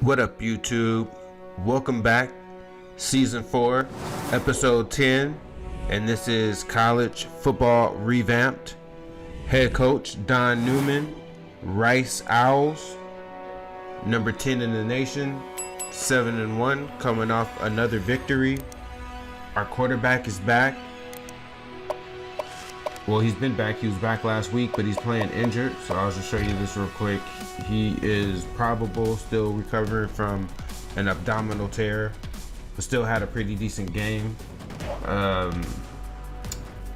What up, YouTube? Welcome back, Season 4, Episode 10, and this is College Football Revamped. Head Coach Don Newman, Rice Owls, number 10 in the nation, 7-1, coming off another victory. Our quarterback is back. Well, he's been back. He was back last week, but he's playing injured. So I'll just show you this real quick. He is probable, still recovering from an abdominal tear, but still had a pretty decent game. I'm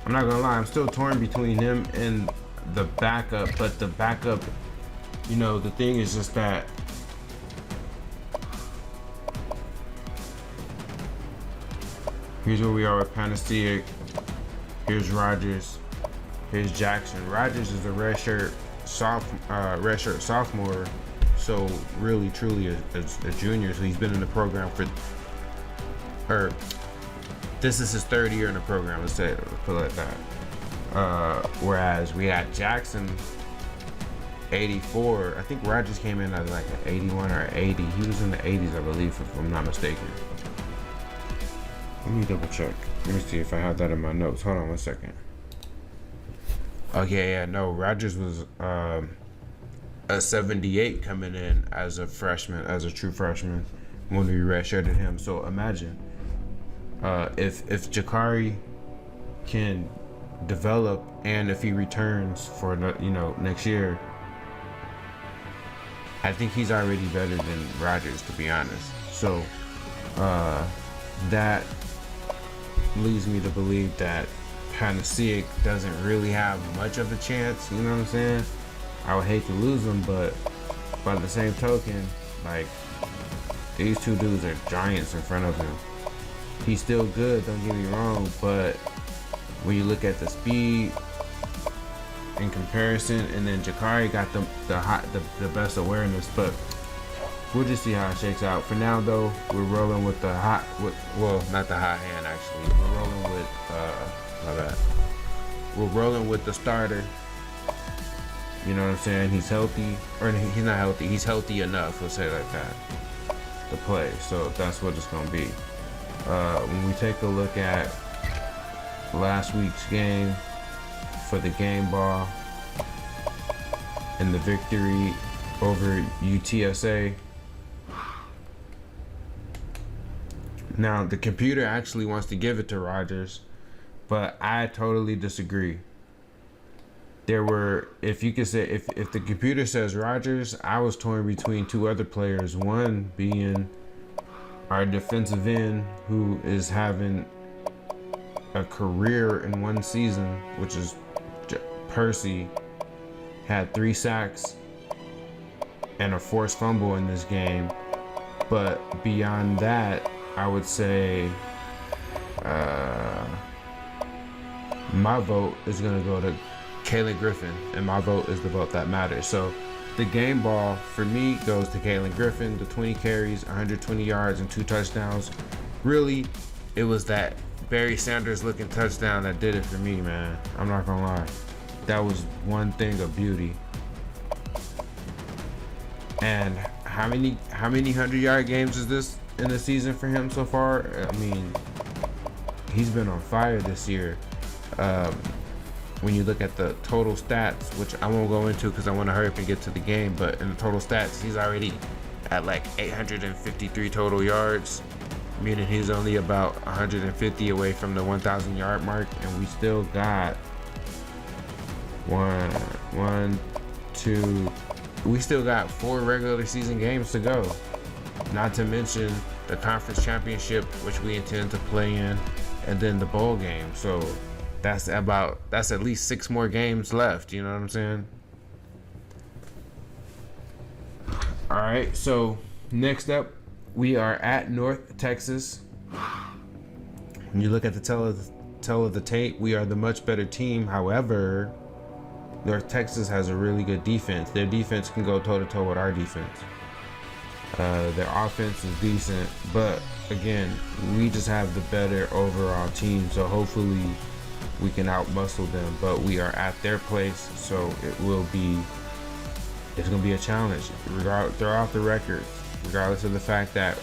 not gonna lie, I'm still torn between him and the backup, but the backup, you know, the thing is just that here's where we are with Panacea. Here's Rogers. Here's Jackson. Rogers is a redshirt sophomore, so really truly a junior. So he's been in the program this is his third year in the program. Let's put it like that. Whereas we had Jackson, 84. I think Rogers came in at like an 81 or 80. He was in the 80s, I believe, if I'm not mistaken. Let me double check. Let me see if I have that in my notes. Hold on one second. Okay, yeah, no, Rogers was a 78 coming in as a freshman, as a true freshman when we redshirted him. So imagine if Jakari can develop and if he returns for next year, I think he's already better than Rogers, to be honest. So that leads me to believe that Panacea doesn't really have much of a chance, you know what I'm saying? I would hate to lose him, but by the same token, like, these two dudes are giants in front of him. He's still good, don't get me wrong, but when you look at the speed in comparison, and then Jakari got the best awareness, but we'll just see how it shakes out. For now, though, we're rolling with the not the hot hand, actually. We're rolling with, my bad. We're rolling with the starter. You know what I'm saying? He's healthy, or he's not healthy. He's healthy enough, let's say it like that, to play. So that's what it's gonna be. When we take a look at last week's game for the game ball and the victory over UTSA. Now, the computer actually wants to give it to Rogers, but I totally disagree. There were, if you could say, if the computer says Rogers, I was torn between two other players. One being our defensive end, who is having a career in one season, which is Percy, had 3 sacks and a forced fumble in this game. But beyond that, I would say my vote is going to go to Kalen Griffin, and my vote is the vote that matters. So the game ball for me goes to Kalen Griffin, the 20 carries, 120 yards, and 2 touchdowns. Really, it was that Barry Sanders looking touchdown that did it for me, man. I'm not going to lie. That was one thing of beauty. And how many 100-yard games is this in the season for him so far? I mean, he's been on fire this year. When you look at the total stats, which I won't go into because I want to hurry up and get to the game, but in the total stats, he's already at like 853 total yards, meaning he's only about 150 away from the 1,000 yard mark, and we still got we still got 4 regular season games to go, not to mention the conference championship, which we intend to play in, and then the bowl game. So that's at least 6 more games left, you know what I'm saying? All right, so next up, we are at North Texas. When you look at the tell of the tape, we are the much better team. However, North Texas has a really good defense. Their defense can go toe-to-toe with our defense. Their offense is decent, but again, we just have the better overall team, so hopefully we can outmuscle them. But we are at their place, so it's gonna be a challenge. Throw out the records, regardless of the fact that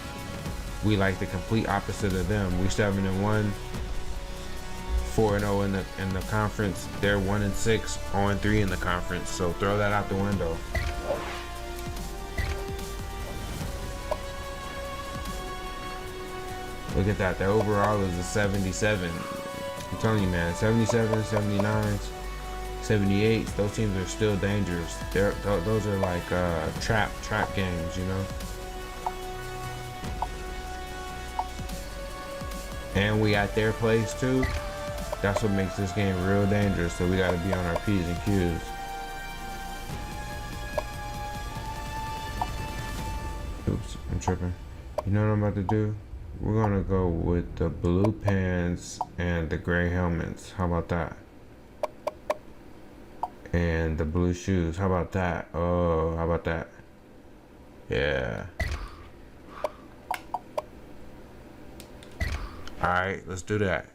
we like the complete opposite of them. We 7-1, 4-0 in the conference. They're 1-6, 0-3 in the conference. So throw that out the window. Look at that. The overall is a 77. I'm telling you, man, 77, 79, 78. Those teams are still dangerous. Those are like trap games, you know. And we at their place too. That's what makes this game real dangerous. So we got to be on our P's and Q's. Oops, I'm tripping. You know what I'm about to do? We're gonna go with the blue pants and the gray helmets. How about that? And the blue shoes. How about that? Oh, how about that? Yeah. All right, let's do that.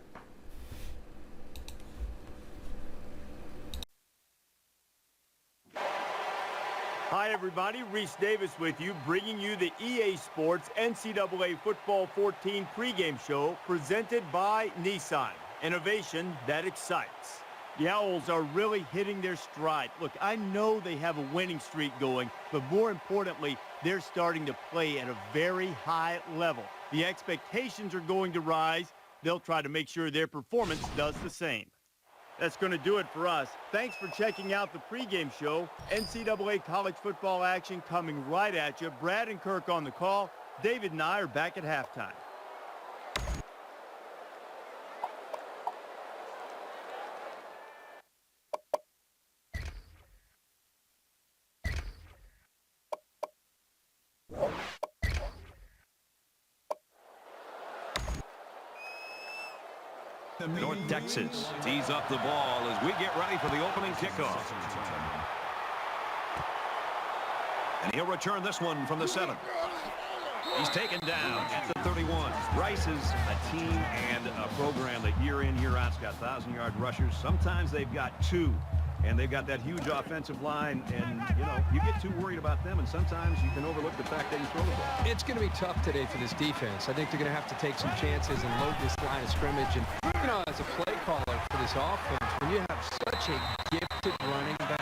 Hi everybody, Reese Davis with you, bringing you the EA Sports NCAA Football 14 pregame show presented by Nissan. Innovation that excites. The Owls are really hitting their stride. Look, I know they have a winning streak going, but more importantly, they're starting to play at a very high level. The expectations are going to rise. They'll try to make sure their performance does the same. That's going to do it for us. Thanks for checking out the pregame show. NCAA college football action coming right at you. Brad and Kirk on the call. David and I are back at halftime. North Texas tees up the ball as we get ready for the opening kickoff. And he'll return this one from the 7. He's taken down at the 31. Rice is a team and a program that year in, year out's got 1,000-yard rushers. Sometimes they've got 2. And they've got that huge offensive line, and, you know, you get too worried about them, and sometimes you can overlook the fact that you throw the ball. It's going to be tough today for this defense. I think they're going to have to take some chances and load this line of scrimmage. And, you know, as a play caller for this offense, when you have such a gifted running back,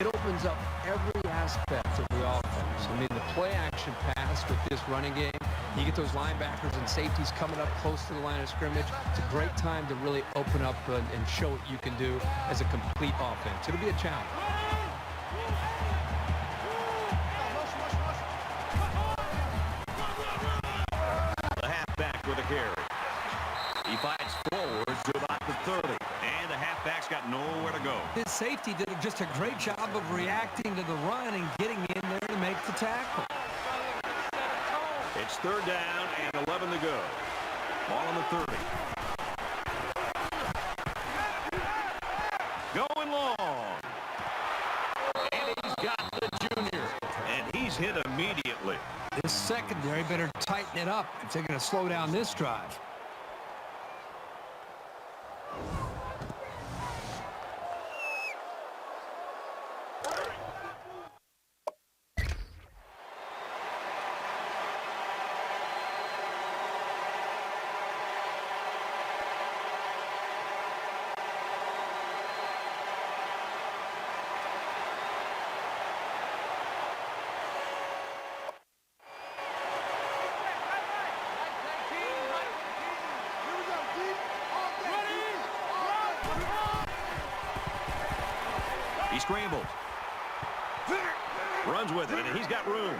it opens up every aspect of the offense. I mean, the play-action pass with this running game, you get those linebackers and safeties coming up close to the line of scrimmage. It's a great time to really open up and show what you can do as a complete offense. It'll be a challenge. The halfback with a carry. He fights forwards to about the 30. And the halfback's got nowhere to go. His safety did just a great job of reacting to the run and getting in there to make the tackle. It's 3rd down and 11 to go. Ball on the 30. Going long. And he's got the junior. And he's hit immediately. This secondary better tighten it up if they're going to slow down this drive. He scrambles. Runs with it, and he's got room.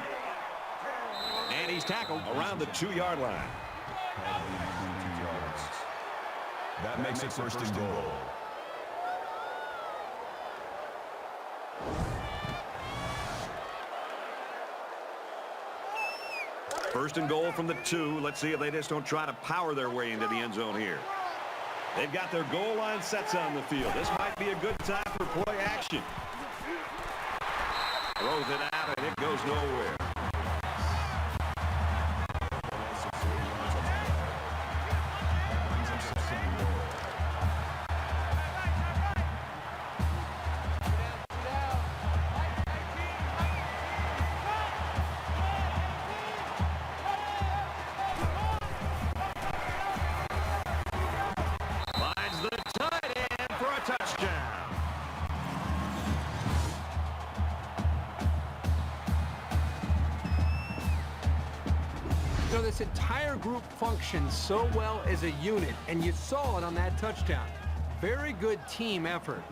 And he's tackled around the 2-yard line. That makes it 1st and goal. First and goal from the 2. Let's see if they just don't try to power their way into the end zone here. They've got their goal line sets on the field. This might be a good time for play action. Throws it out, and it goes nowhere. You know, this entire group functions so well as a unit, and you saw it on that touchdown. Very good team effort.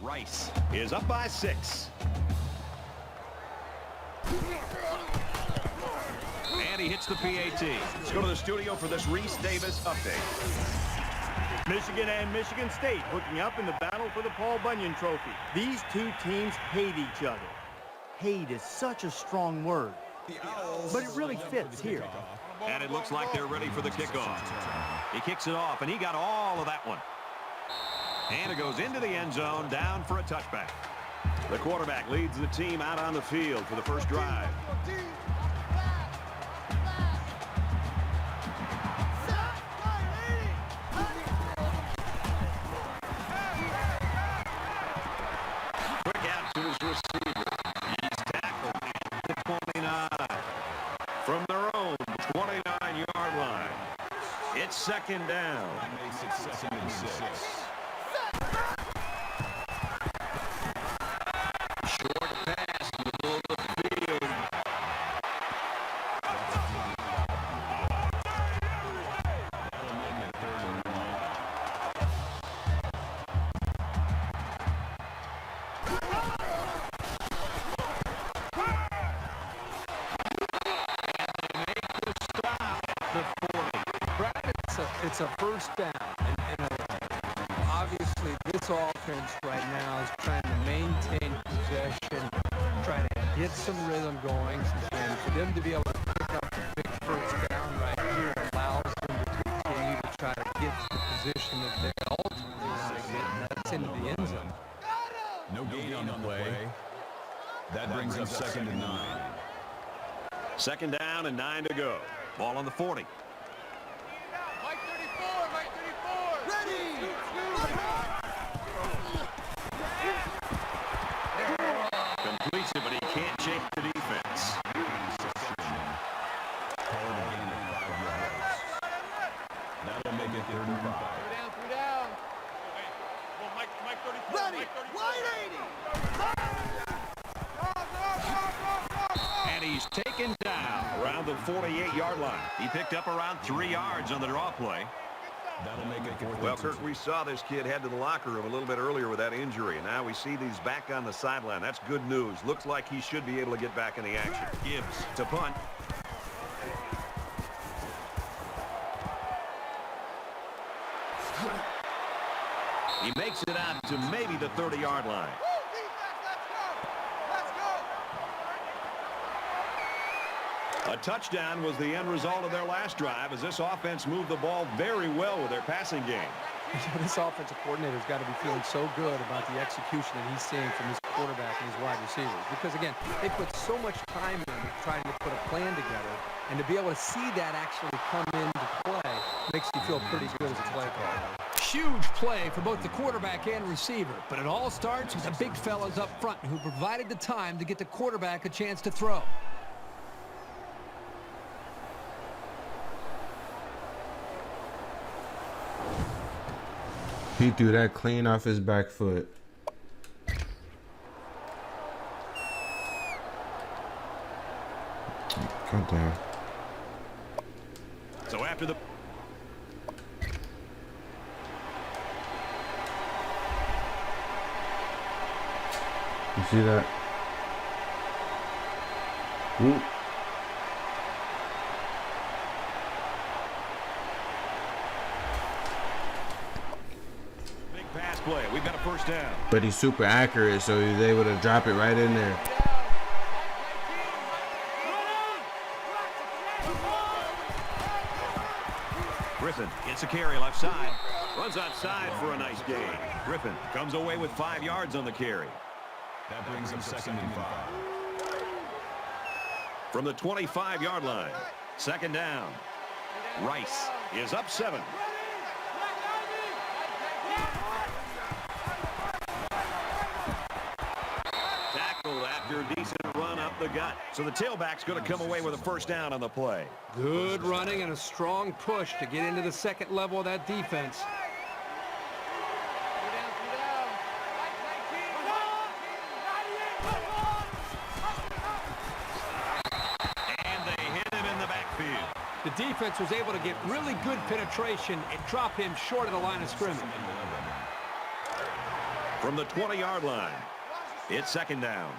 Rice is up by 6. And he hits the PAT. Let's go to the studio for this Reese Davis update. Michigan and Michigan State hooking up in the battle for the Paul Bunyan Trophy. These two teams hate each other. Hate is such a strong word, but it really fits here. And it looks like they're ready for the kickoff. He kicks it off, and he got all of that one. And it goes into the end zone, down for a touchback. The quarterback leads the team out on the field for the first drive. Quick out to his receiver. He's tackled at the 29. From their own 29-yard line. It's second down. That makes it second and 6. Short pass to the middle of the field. It's a first down, and obviously this offense right now is trying to maintain possession, trying to get some rhythm going, and for them to be able to pick up a big first down right here allows them to continue to try to get to the position that they ultimately want to get, and that's into the end zone. No gain on the play. That brings up second and 9. Second down and 9 to go. Ball on the 40. Completes it, but he can't shake the defense. That'll make it 3rd and 5. And he's taken down around the 48-yard line. He picked up around 3 yards on the draw play. That'll make it 4th. Well, Kirk, we saw this kid head to the locker room a little bit earlier with that injury, and now we see these back on the sideline. That's good news. Looks like he should be able to get back in the action. Gibbs to punt. He makes it out to maybe the 30-yard line. A touchdown was the end result of their last drive as this offense moved the ball very well with their passing game. This offensive coordinator's got to be feeling so good about the execution that he's seeing from his quarterback and his wide receivers. Because, again, they put so much time in trying to put a plan together, and to be able to see that actually come into play makes you feel pretty good as a play caller. Huge play for both the quarterback and receiver, but it all starts with the big fellas up front who provided the time to get the quarterback a chance to throw. He threw that clean off his back foot. Come down. So after the... You see that? Ooh. Big pass play. We've got a first down. But he's super accurate, so he's able to drop it right in there. Griffin gets a carry left side. Runs outside for a nice gain. Griffin comes away with 5 yards on the carry. That brings him 2nd and 5. From the 25-yard line. Second down. Rice is up 7. after a decent run up the gut. So the tailback's going to come away with a first down on the play. Good running and a strong push to get into the second level of that defense. And they hit him in the backfield. The defense was able to get really good penetration and drop him short of the line of scrimmage. From the 20-yard line, it's second down.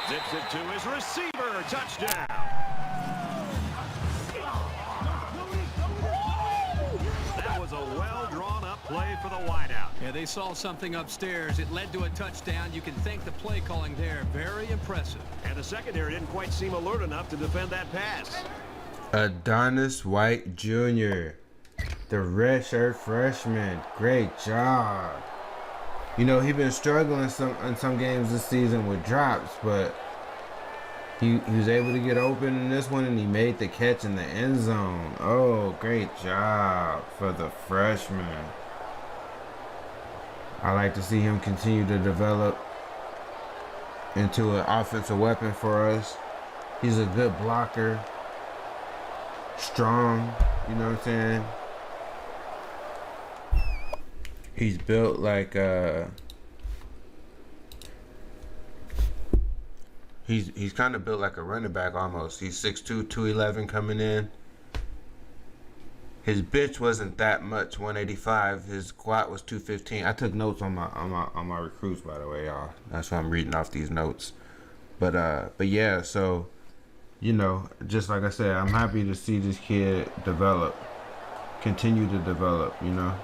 Zips it to his receiver. Touchdown. That was a well-drawn-up play for the wideout. Yeah, they saw something upstairs. It led to a touchdown. You can thank the play calling there. Very impressive. And the secondary didn't quite seem alert enough to defend that pass. Adonis White Jr., the redshirt freshman. Great job. You know, he's been struggling in some games this season with drops, but he was able to get open in this one, and he made the catch in the end zone. Oh, great job for the freshman. I like to see him continue to develop into an offensive weapon for us. He's a good blocker. Strong, you know what I'm saying? He's built like he's kind of built like a running back almost. He's 6'2", 211 coming in. His bench wasn't that much, 185. His squat was 215. I took notes on my recruits, by the way, y'all. That's why I'm reading off these notes. But yeah, so you know, just like I said, I'm happy to see this kid develop, continue to develop. You know,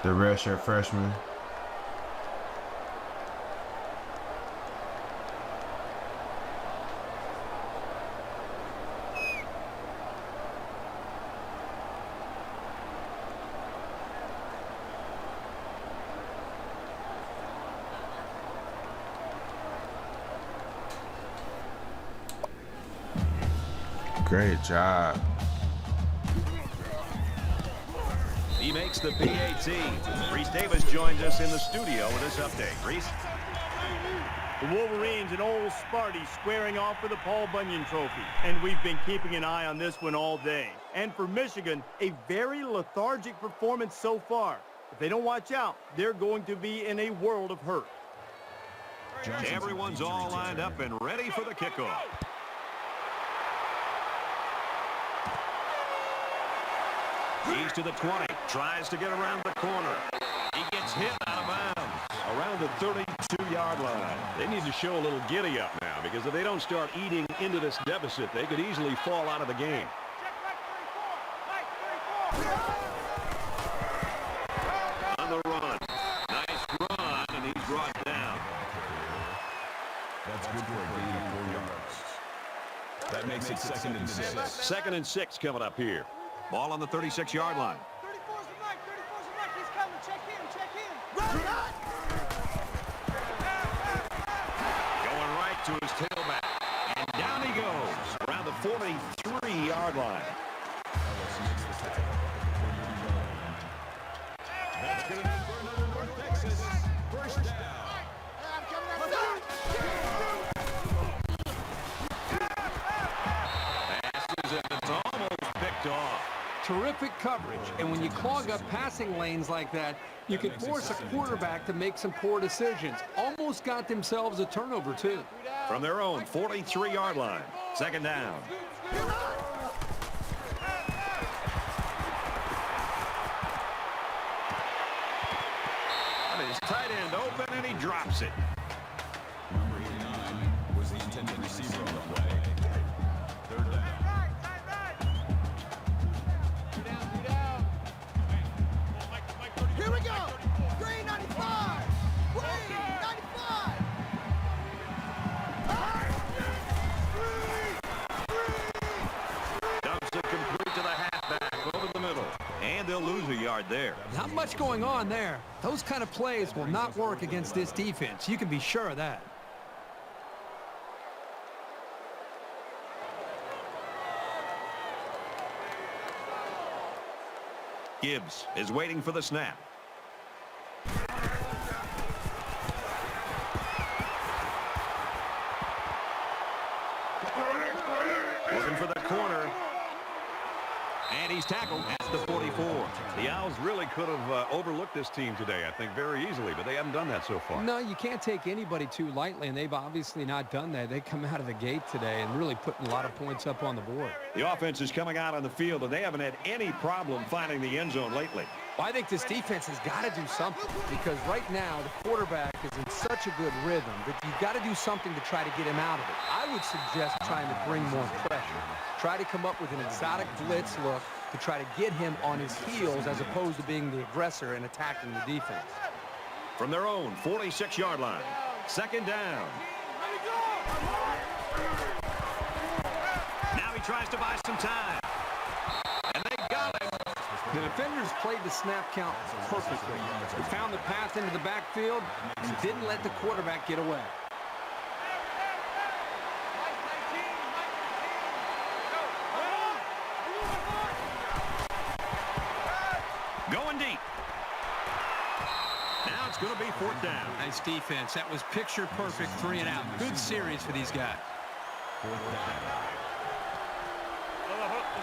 the redshirt freshman. Great job. He makes the PAT. Reese Davis joins us in the studio with this update. Reese? The Wolverines and Old Sparty squaring off for the Paul Bunyan Trophy. And we've been keeping an eye on this one all day. And for Michigan, a very lethargic performance so far. If they don't watch out, they're going to be in a world of hurt. Everyone's all lined up and ready for the kickoff. He's to the 20, tries to get around the corner. He gets hit out of bounds around the 32-yard line. They need to show a little giddy up now, because if they don't start eating into this deficit, they could easily fall out of the game. On the run. Nice run, and he's brought down. That's good for a gain of 4 yards. That makes it 2nd and 6. 2nd and 6 coming up here. Ball on the 36-yard line. 34's the mic. 34's the mic. He's coming. Check in. Run! Going right to his tailback. And down he goes around the 43-yard line. That's good enough for another North Texas first down. Passes, and it's almost picked off. Terrific coverage, and when you clog up passing lanes like that, you can force a quarterback to make some poor decisions. Almost got themselves a turnover, too. From their own 43-yard line. 2nd down. Got his tight end open, and he drops it. Number 89 was the intended receiver on the play. 3rd down. Here we go. Green 95. Green 95. Dumps it complete to the halfback over the middle. And they'll lose a yard there. Not much going on there. Those kind of plays will not work against this defense. You can be sure of that. Gibbs is waiting for the snap. Looking for the corner. And he's tackled at the 44. The Owls really could have overlooked this team today, I think, very easily, but they haven't done that so far. No, you can't take anybody too lightly, and they've obviously not done that. They come out of the gate today and really putting a lot of points up on the board. The offense is coming out on the field, and they haven't had any problem finding the end zone lately. Well, I think this defense has got to do something because right now the quarterback is in such a good rhythm that you've got to do something to try to get him out of it. I would suggest trying to bring more pressure. Try to come up with an exotic blitz look to try to get him on his heels as opposed to being the aggressor and attacking the defense. From their own 46-yard line, second down. Now he tries to buy some time. And they got him. The defenders played the snap count perfectly. They found the path into the backfield and didn't let the quarterback get away. Going deep. Now it's going to be fourth down. Nice defense. That was picture perfect 3 and out. Good series for these guys.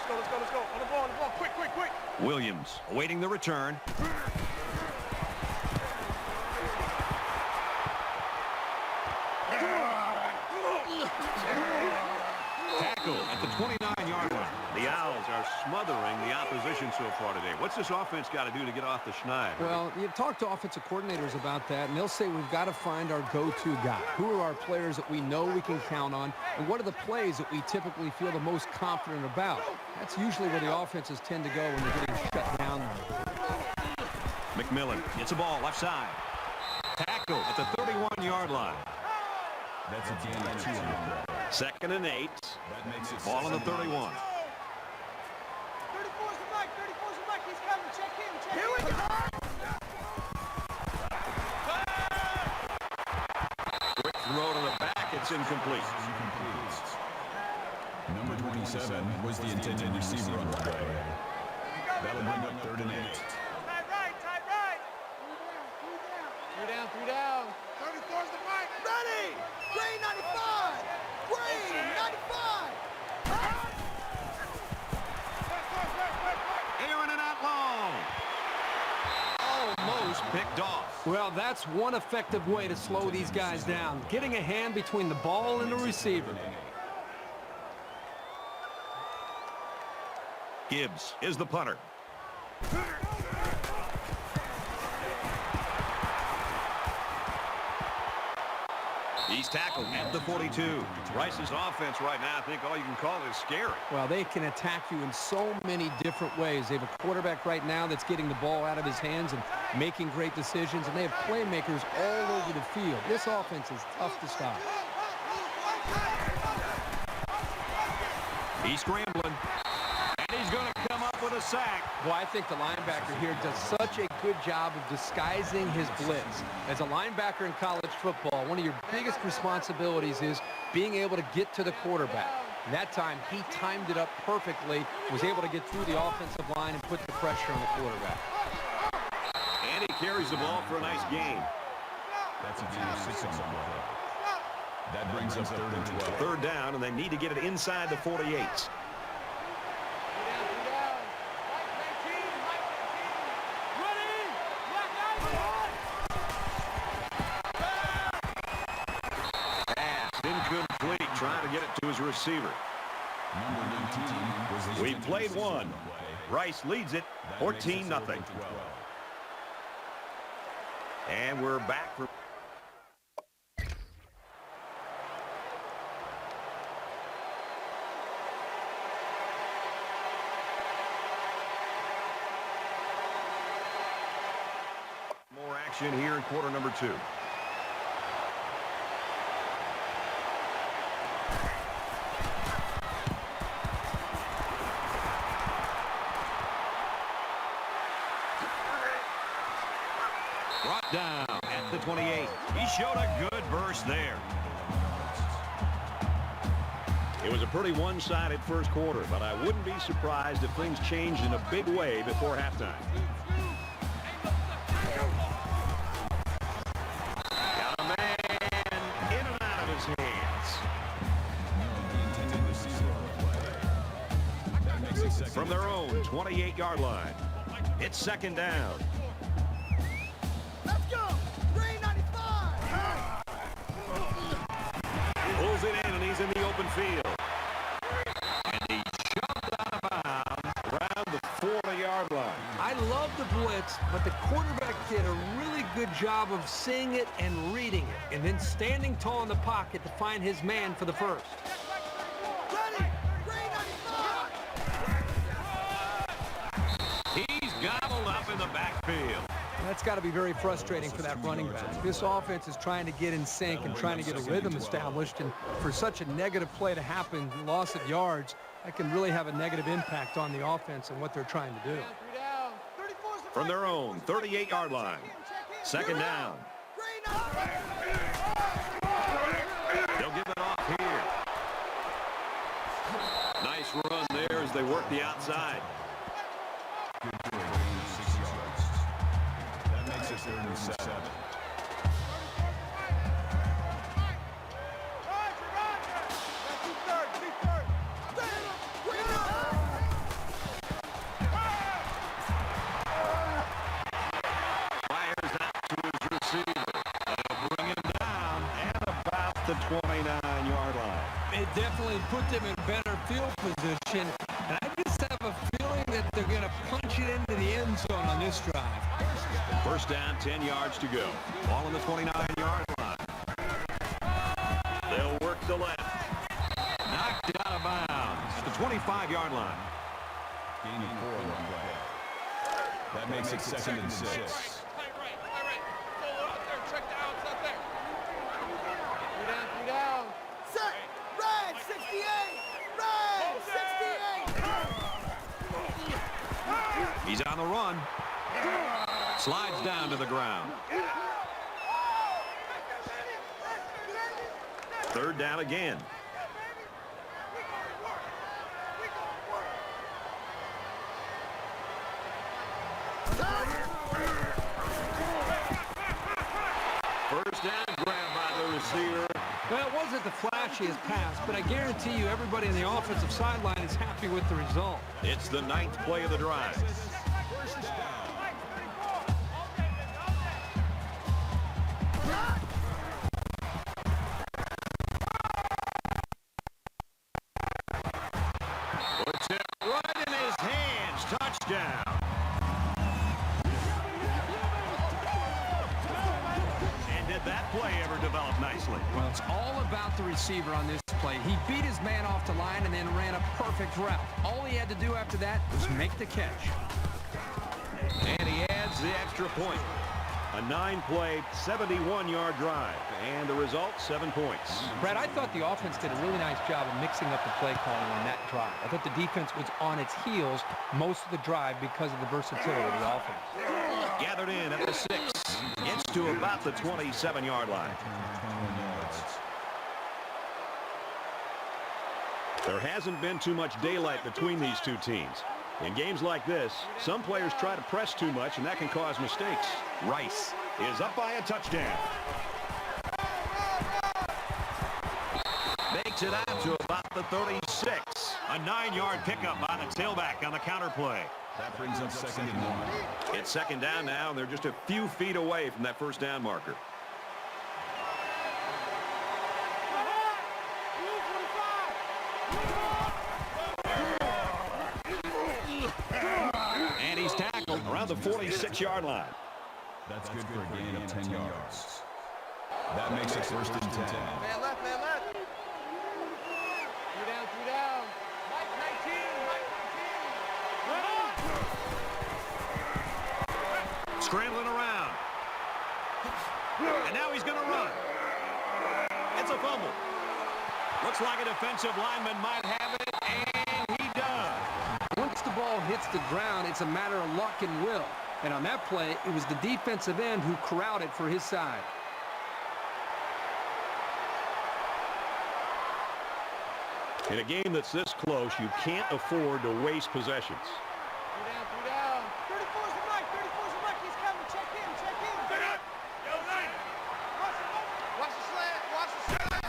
Let's go. On the ball, quick. Williams awaiting the return. Tackle at the 29-yard line. The Owls are smothering the opposition so far today. What's this offense got to do to get off the schneid? Well, you talk to offensive coordinators about that, and they'll say we've got to find our go-to guy. Who are our players that we know we can count on, and what are the plays that we typically feel the most confident about? That's usually where the offenses tend to go when they're getting shut down. McMillan gets a ball left side. Tackle at the 31-yard line. That's a gain of 2 on the play. Second and 8. That makes it Ball on the 31. 34's the mic, he's coming, check him. Here we go! Quick throw to the back, it's incomplete. Number 27 was the intended receiver on the play. That'll bring up 3rd and 8. Tight right. 3 down. 34's the mic. Ready! Green 95! Green 95! Aaron and out long. Almost picked off. Well, that's one effective way to slow these guys down, getting a hand between the ball and the receiver. Gibbs is the punter. He's tackled at the 42. Rice's offense right now, I think all you can call it is scary. Well, they can attack you in so many different ways. They have a quarterback right now that's getting the ball out of his hands and making great decisions, and they have playmakers all over the field. This offense is tough to stop. He's scrambling, and he's going to come up with a sack. Well, I think the linebacker here does such a good job of disguising his blitz. As a linebacker in college football, one of your biggest responsibilities is being able to get to the quarterback. And that time, he timed it up perfectly, was able to get through the offensive line and put the pressure on the quarterback. And he carries the ball for a nice gain. That's a gain of 6 on the play. That brings up 3rd and 12. Third down, and they need to get it inside the 48. Incomplete, trying to get it to his receiver. Number 19 was the We've played one. Rice leads it 14-0. And we're back for more action here in quarter number 2. Brought down at the 28. He showed a good burst there. It was a pretty one-sided first quarter, but I wouldn't be surprised if things changed in a big way before halftime. Got a man in and out of his hands. The intended receiver on the play. That makes it second. From their own 28-yard line. It's second down. Let's go! Green 95! Pulls it in, and he's in the open field. And he jumped out of bounds around the 40-yard line. I love the blitz, but the quarterback did a really good job of seeing it and reading it, and then standing tall in the pocket to find his man for the first. Ready! Green 95! He's gobbled up in the backfield. That's got to be very frustrating for that running back. This offense is trying to get in sync and trying to get a rhythm established, and for such a negative play to happen, loss of yards, that can really have a negative impact on the offense and what they're trying to do. From their own 38-yard line. Second down. They'll give it off here. Nice run there as they work the outside. That makes it 37. Fires out to his receiver. They'll bring him down at about the 29-yard line. It definitely put them in better field position, and I just have a feeling that they're going to punch it into the end zone on this drive. First down, 10 yards to go. Ball on the 29-yard line. They'll work the left. Knocked out of bounds at the 25-yard line. Gaining 4 on the play. That makes it second and 6. Set! Red 68! Red 68! He's on the run. Slides down to the ground. Third down again. First down, grabbed by the receiver. Well, it wasn't the flashiest pass, but I guarantee you everybody in the offensive sideline is happy with the result. It's the 9th play of the drive. Puts it right in his hands. Touchdown. And did that play ever develop nicely? Well, it's all about the receiver on this play. He beat his man off the line and then ran a perfect route. All he had to do after that was make the catch. And he adds the extra point. A 9-play, 71-yard drive. And the result, 7 points. Brad, I thought the offense did a really nice job of mixing up the play calling on that drive. I thought the defense was on its heels most of the drive because of the versatility of the offense. Gathered in at the 6. Gets to about the 27-yard line. There hasn't been too much daylight between these two teams. In games like this, some players try to press too much, and that can cause mistakes. Rice is up by a touchdown. Makes it out to about the 36. A 9-yard pickup by the tailback on the counter play. That brings up second and 1. It's second down now, and they're just a few feet away from that first down marker. And he's tackled around the 46-yard line. That's good for a gain of 10 yards. That makes it first and 10. Man left, man left. 3 down, 3 down. Mike 19, Mike 19. Scrambling around. And now he's going to run. It's a fumble. Looks like a defensive lineman might have it, and he does. Once the ball hits the ground, it's a matter of luck and will. And on that play, it was the defensive end who corralled it for his side. In a game that's this close, you can't afford to waste possessions. 3 down. 34's the mic. 34's the mic. He's coming. Check in. Check in. Get up. Yo, line. Watch the slant. Watch the slant.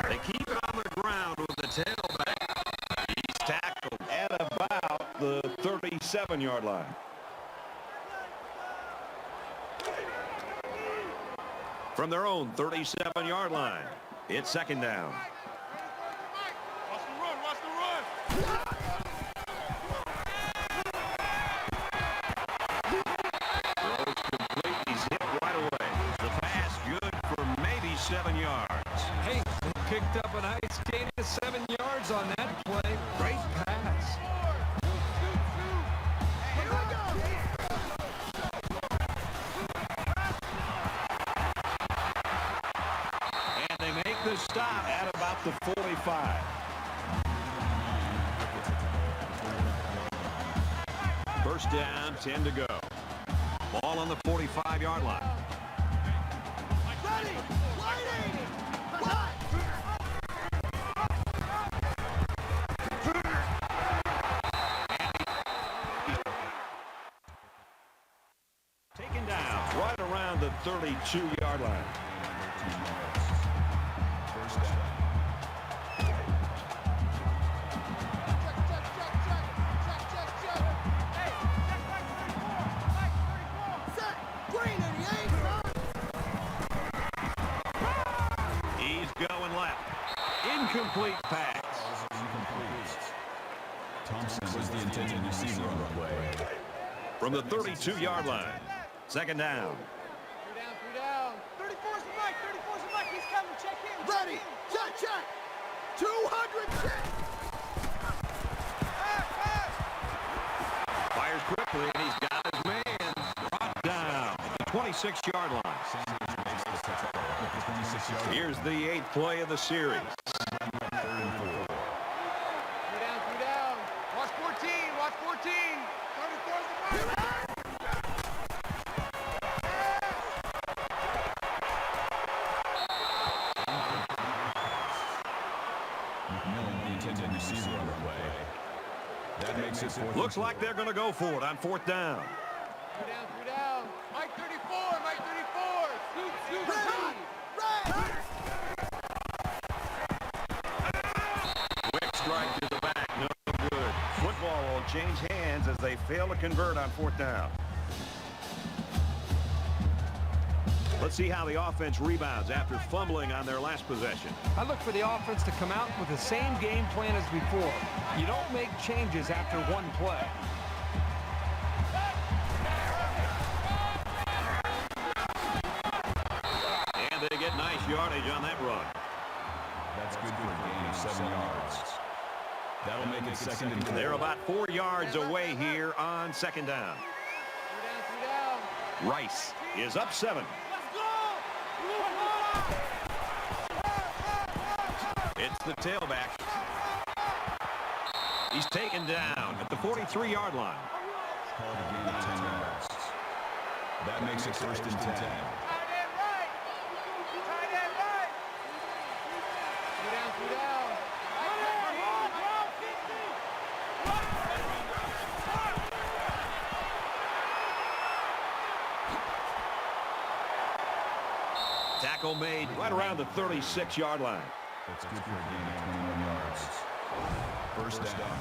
They keep it on the ground with the tailback. He's tackled at about the 37-yard line. From their own 37-yard line, it's second down. Watch the run. Watch the run. Throws complete. He's hit right away. The pass good for maybe 7 yards. Hey, picked up a nice gain of 7 yards on that play. Great pass. Here we go. And they make the stop at about the 45. First down, 10 to go. Ball on the 45-yard line. Ready. Waiting. What? Taken down right around the 32-yard line. First down. Hey, check back 34. Back 34. Set. Green 88, son. He's going left. Incomplete pass. Incomplete. Thompson was the intended receiver on the play. From the 32-yard line. Second down. 3 down. 34's the mic. 34's the mic. He's coming. Check in. Ready. Check. 200 check. Fires quickly, and he's got his man brought down at the 26-yard line. Sanders makes the tackle at the 26-yard line. Here's the 8th play of the series. 3rd and 4. 3 down. Watch 14. Watch 14. 34's the mic. McMillan, the intended receiver on the play. That makes it 4th. Looks like they're going to go for it on 4th down. 3 down. Mike 34. Mike 34. Scoot. Right. Quick strike to the back, no good. Football will change hands as they fail to convert on 4th down. Let's see how the offense rebounds after fumbling on their last possession. I look for the offense to come out with the same game plan as before. You don't make changes after one play. And they get nice yardage on that run. That's good for a gain of 7 yards. That'll make it 2nd and 4. They're about 4 yards away here on 2nd down. 3 down. Rice is up 7. It's the tailback. He's taken down at the 43-yard line. Called a gain of 10 yards. That makes it 1st and 10. Tight end right. 3 down. Tackle made right around the 36-yard line. That's good for a gain of 21 yards. First down.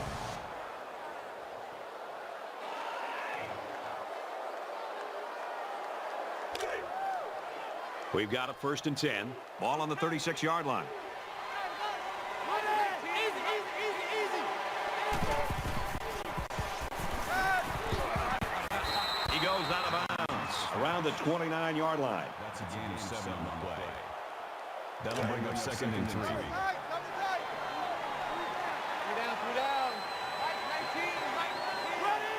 We've got a 1st and 10. Ball on the 36-yard line. He goes out of bounds around the 29-yard line. That's a gain of 7 on the play. That'll bring up 2nd and 3. 3 down. Mike 19. Mike 19. Ready.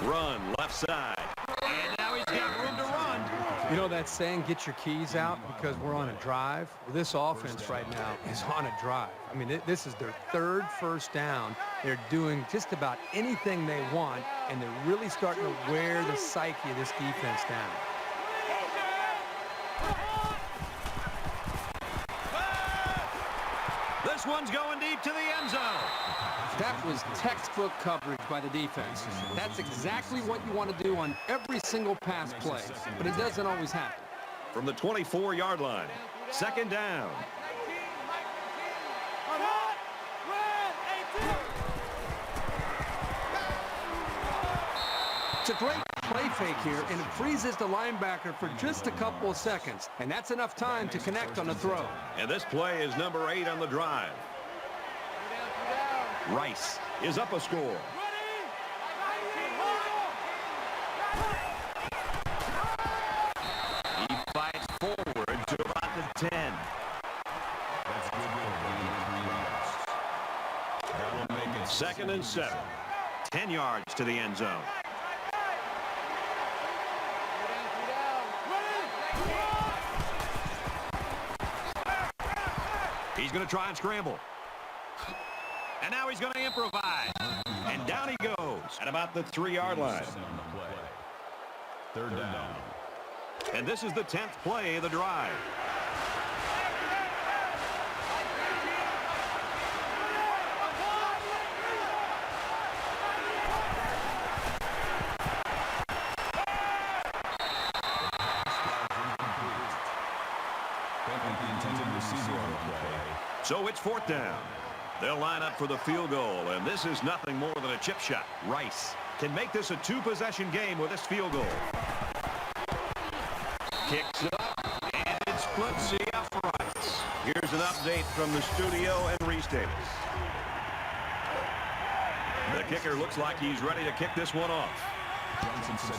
395. Run left side. And now he's got room to run. You know that saying, get your keys out because we're on a drive? Well, this offense right now is on a drive. I mean, this is their 3rd first down. They're doing just about anything they want, and they're really starting to wear the psyche of this defense down. This one's going deep to the end zone. That was textbook coverage by the defense. That's exactly what you want to do on every single pass play, but it doesn't always happen. From the 24-yard line, second down. It's a great play fake here, and it freezes the linebacker for just a couple of seconds, and that's enough time to connect on the throw. And this play is number 8 on the drive. Rice is up a score. He fights forward to about the 10. That's good for 3 yards. That'll make it Second and 7. 10 yards to the end zone. He's going to try and scramble. And now he's going to improvise. And down he goes at about the 3-yard line. on the play. Third down. And this is the 10th play of the drive. The intended receiver on the play. So it's 4th down. They'll line up for the field goal, and this is nothing more than a chip shot. Rice can make this a 2-possession game with this field goal. Kicks up, and it splits the uprights. Here's an update from the studio and Reese Davis. The kicker looks like he's ready to kick this one off.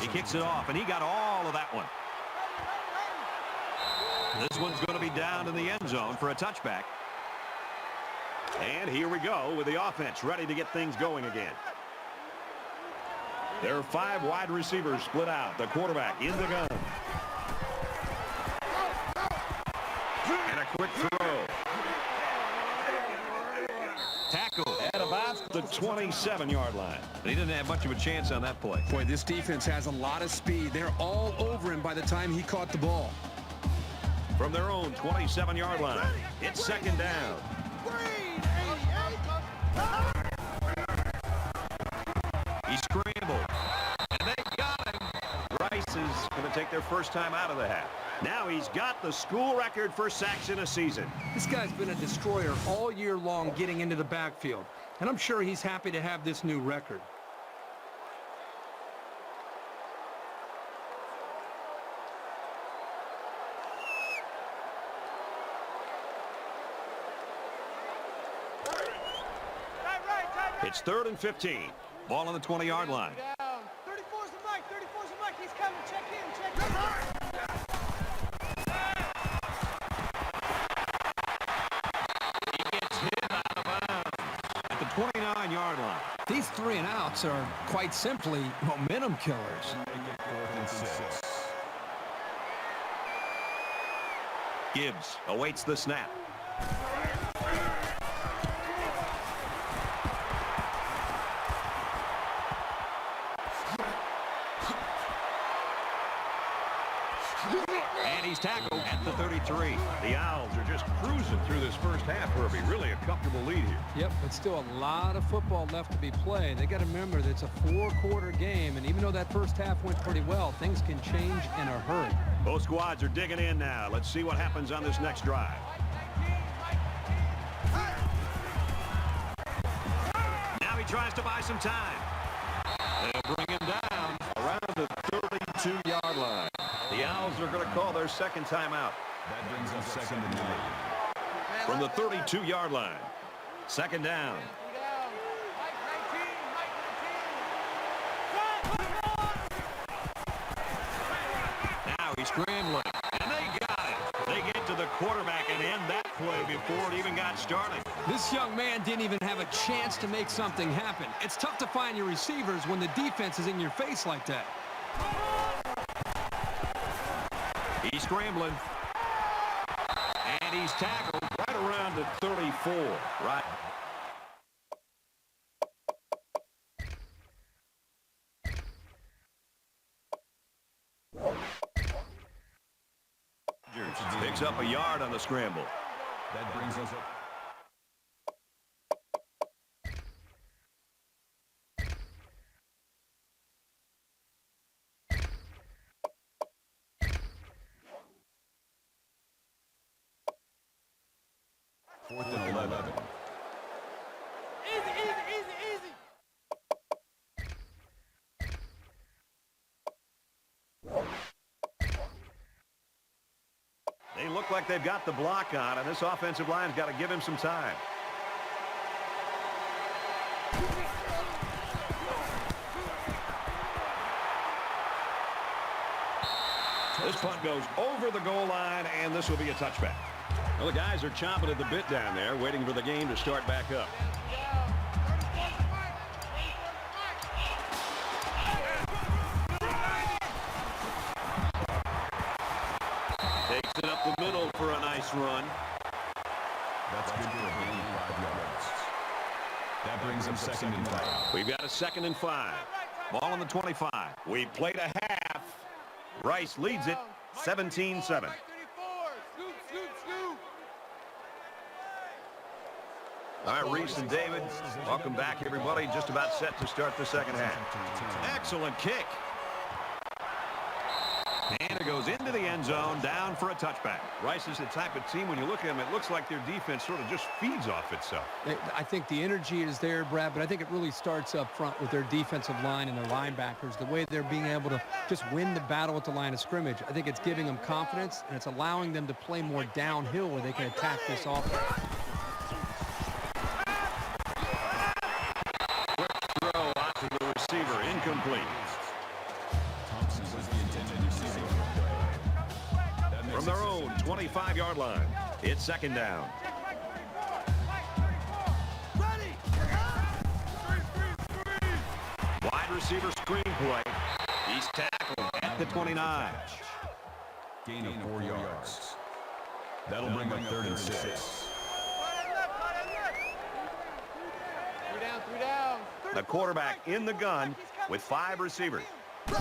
He kicks it off, and he got all of that one. This one's going to be down in the end zone for a touchback. And here we go with the offense ready to get things going again. There are 5 wide receivers split out. The quarterback in the gun. And a quick throw. Tackle at about the 27-yard line. And he didn't have much of a chance on that play. Boy, this defense has a lot of speed. They're all over him by the time he caught the ball. From their own 27-yard line, it's second down. He scrambled, and they got him. Rice is going to take their first time out of the half. Now he's got the school record for sacks in a season. This guy's been a destroyer all year long getting into the backfield, and I'm sure he's happy to have this new record. It's 3rd and 15. Ball on the 20-yard line. 34's the mic. 34's the mic. He's coming. Check in. Check in. He gets hit out of bounds at the 29-yard line. These 3 and outs are quite simply momentum killers. Make it 4th and 6. Gibbs awaits the snap. And he's tackled at the 33. The Owls are just cruising through this first half, Herbie. Really a comfortable lead here. Yep, but still a lot of football left to be played. They got to remember that it's a 4-quarter game, and even though that first half went pretty well, things can change in a hurry. Both squads are digging in now. Let's see what happens on this next drive. Now he tries to buy some time. They'll bring him down around the 32-yard line. The Owls are going to call their second timeout. That brings up 2nd and 9. From the 32-yard line. Second down. Now he's scrambling. And they got it. They get to the quarterback and end that play before it even got started. This young man didn't even have a chance to make something happen. It's tough to find your receivers when the defense is in your face like that. He's scrambling. And he's tackled right around the 34. Right. Picks up a yard on the scramble. That brings us up. Fourth and 11. Easy, easy, easy, easy. They look like they've got the block on, and this offensive line's got to give him some time. This punt goes over the goal line, and this will be a touchback. Well, the guys are chomping at the bit down there, waiting for the game to start back up. Takes it up the middle for a nice run. That's good for a gain of 5 yards. That brings him second and 5. We've got a 2nd and 5. Ball on the 25. We played a half. Rice leads it 17-7. All right, Reese and David, welcome back, everybody. Just about set to start the second half. Excellent kick. And it goes into the end zone, down for a touchback. Rice is the type of team, when you look at them, it looks like their defense sort of just feeds off itself. I think the energy is there, Brad, but I think it really starts up front with their defensive line and their linebackers, the way they're being able to just win the battle at the line of scrimmage. I think it's giving them confidence, and it's allowing them to play more downhill where they can attack this offense. Quick throw out to the receiver, incomplete. From their own 25-yard line, it's second down. Wide receiver screen play. He's tackled at the 29. Gain of 4 yards. That'll bring up 3rd and 6. 3 down, 3 down. The quarterback in the gun with 5 receivers. It's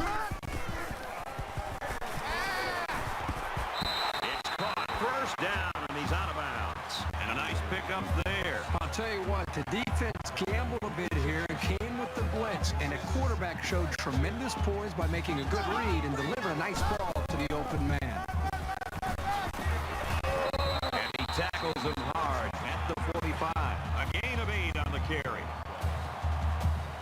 caught. First down, and he's out of bounds. And a nice pickup there. I'll tell you what, the defense gambled a bit here and came with the blitz, and the quarterback showed tremendous poise by making a good read and deliver a nice ball to the open man. And he tackles him hard at the 45. A gain of 8 on the carry.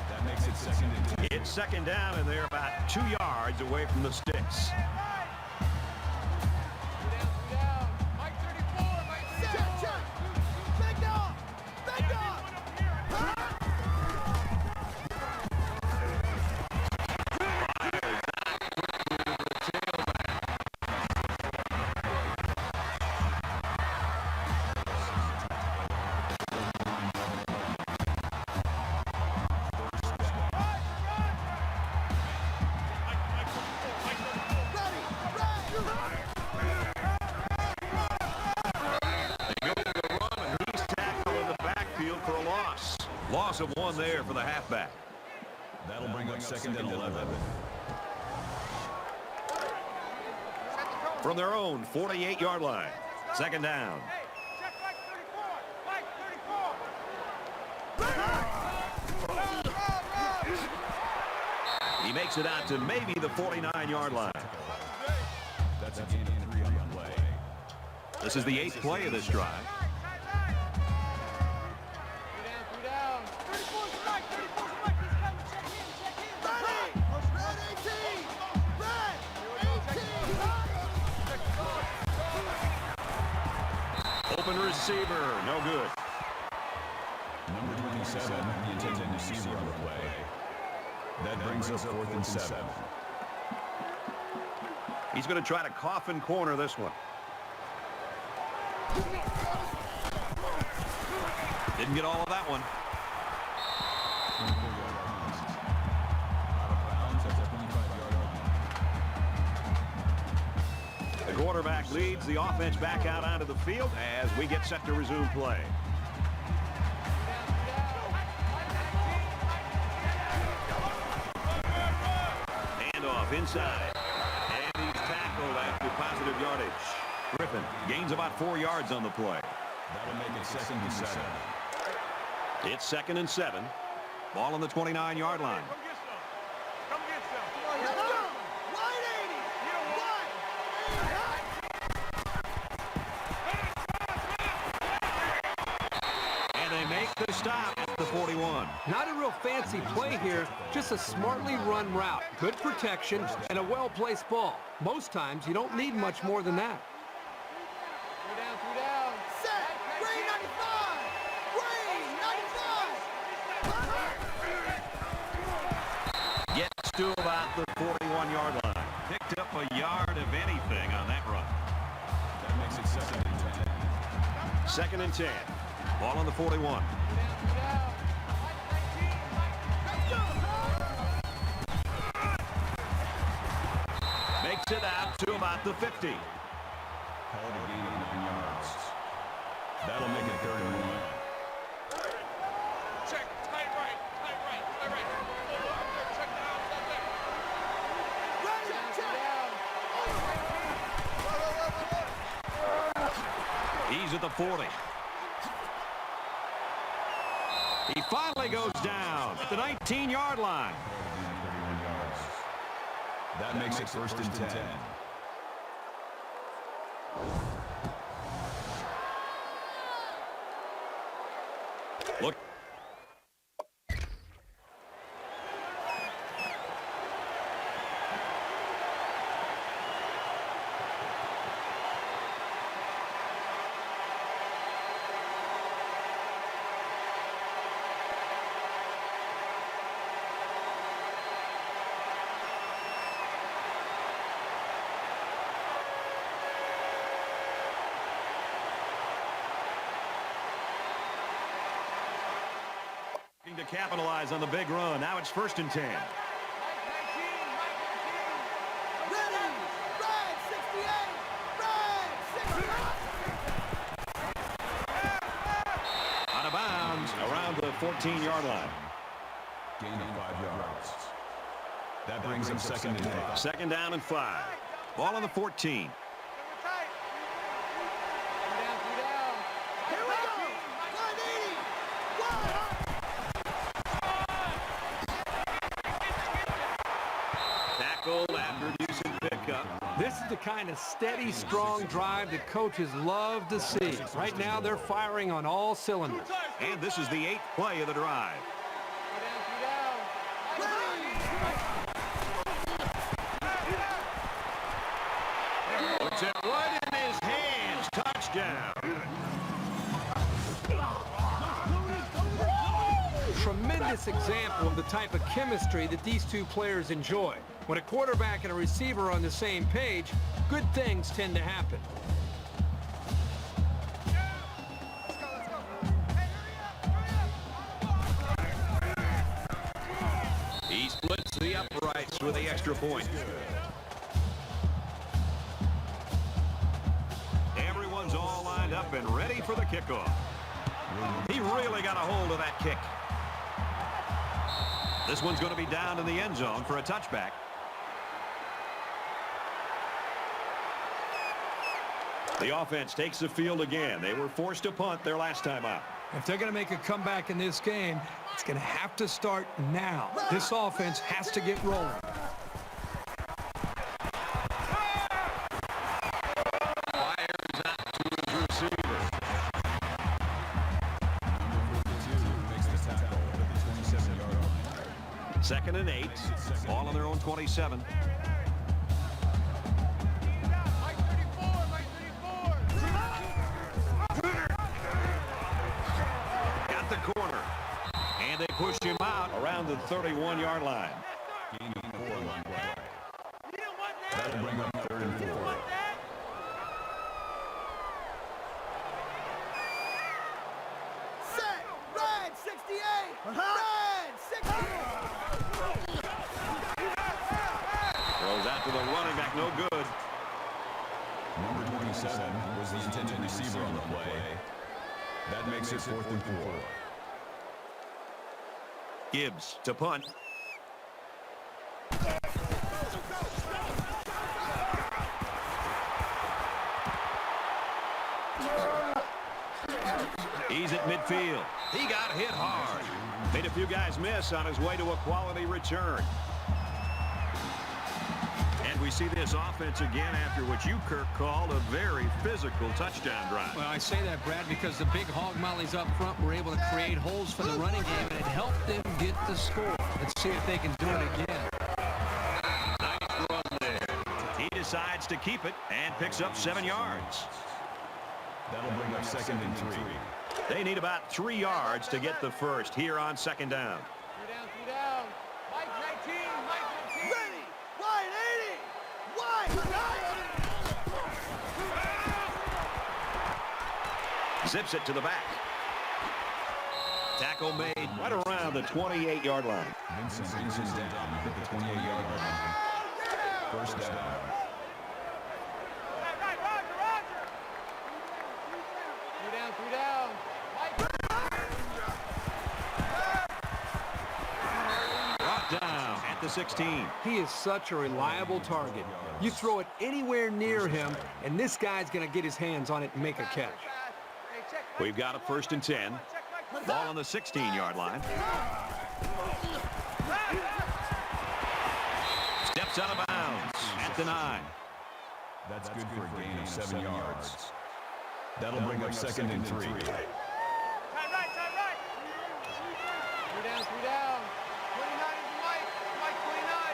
That makes it 2nd and 2. It's second down, and they're about 2 yards away from the sticks. Loss of 1 there for the halfback. That'll bring up 2nd and 11. From their own 48-yard line. Second down. Check Mike 34. He makes it out to maybe the 49-yard line. That's a gain of 3 on the play. This is the 8th play of this drive. 3 down. 34's Mike. 34's Mike. He's coming. Check in. Red 18. Red 18. Open receiver. No good. Number 27, the intended receiver on the play. That brings us 4th and 7. He's going to try to coffin corner this one. Didn't get all of that one. The quarterback leads the offense back out onto the field as we get set to resume play. Handoff inside. And he's tackled after positive yardage. Griffin gains about 4 yards on the play. That'll make it 2nd and 7. It's 2nd and 7. Ball on the 29-yard line. Come get some. Come get some. Let's go. 180. And they make the stop at the 41. Not a real fancy play here, just a smartly run route. Good protection and a well-placed ball. Most times, you don't need much more than that. 3 down. Set. Green 95. Green 95. Gets to about the 41-yard line. Picked up a yard of anything on that run. That makes it 2nd and 10. 2nd and 10. Ball on the 41. Makes it out to about the 50. Call it a gain of 9 yards. That'll make it 3rd and 1. Check. Tight right. Check down. He's at the 40. He finally goes down at the 19-yard line. 31 yards. That makes it 1st and 10. Look. To capitalize on the big run. Now it's 1st and 10. Ready. Red 68. Red 68. Out of bounds around the 14-yard line. Gain of 5 yards. That brings him 2nd and 5. 2nd down and 5. Ball on the 14. Tight. 3 down. Here we go. 180. Tackle after decent pickup. This is the kind of steady, strong drive that coaches love to see. Right now, they're firing on all cylinders. And this is the 8th play of the drive. 3 down. Puts it right in his hands. Touchdown. Tremendous example of the type of chemistry that these two players enjoy. When a quarterback and a receiver are on the same page, good things tend to happen. Let's go. Hey, hurry up. He splits the uprights with the extra point. Everyone's all lined up and ready for the kickoff. He really got a hold of that kick. This one's going to be down in the end zone for a touchback. The offense takes the field again. They were forced to punt their last time out. If they're going to make a comeback in this game, it's going to have to start now. This offense has to get rolling. Fires out to his receiver. Makes the tackle at the 27-yard line. 2nd and 8. Ball on their own 27. Mike 34. Got the corner. And they push him out around the 31-yard line. Gain of 4 on one play. You don't want that. That'll bring up 3rd and 4. You want that? Set. Red 68. Red 68. Throws out to the running back. No good. Number 27 was the intended receiver on the play. That makes it 4th and 4. Gibbs to punt. midfield. He got hit hard. Made a few guys miss on his way to a quality return. And we see this offense again after what you, Kirk, called a very physical touchdown drive. Well, I say that, Brad, because the big hog mollies up front were able to create holes for the running game, and it helped them get the score. Let's see if they can do it again. Nice run there. He decides to keep it and picks up 7 yards. That'll bring up 2nd and 3. They need about 3 yards to get the first here on 2nd down. 3 down. Mike 19, Mike 19. Ready. Wide 80. Wide 90. Zips it to the back. Tackle made right around the 28-yard line. Vincent brings his down at the 28-yard line. 1st down. Right, Roger. 3 down. Mike. Brought down at the 16. He is such a reliable target. You throw it anywhere near him, and this guy's going to get his hands on it and make a catch. We've got a 1st and 10. Ball on the 16-yard line. Steps out of bounds at the 9. That's good for a gain of 7 yards. That'll bring up 2nd and 3. Time right. 3 down. 29 is Mike. Mike 29.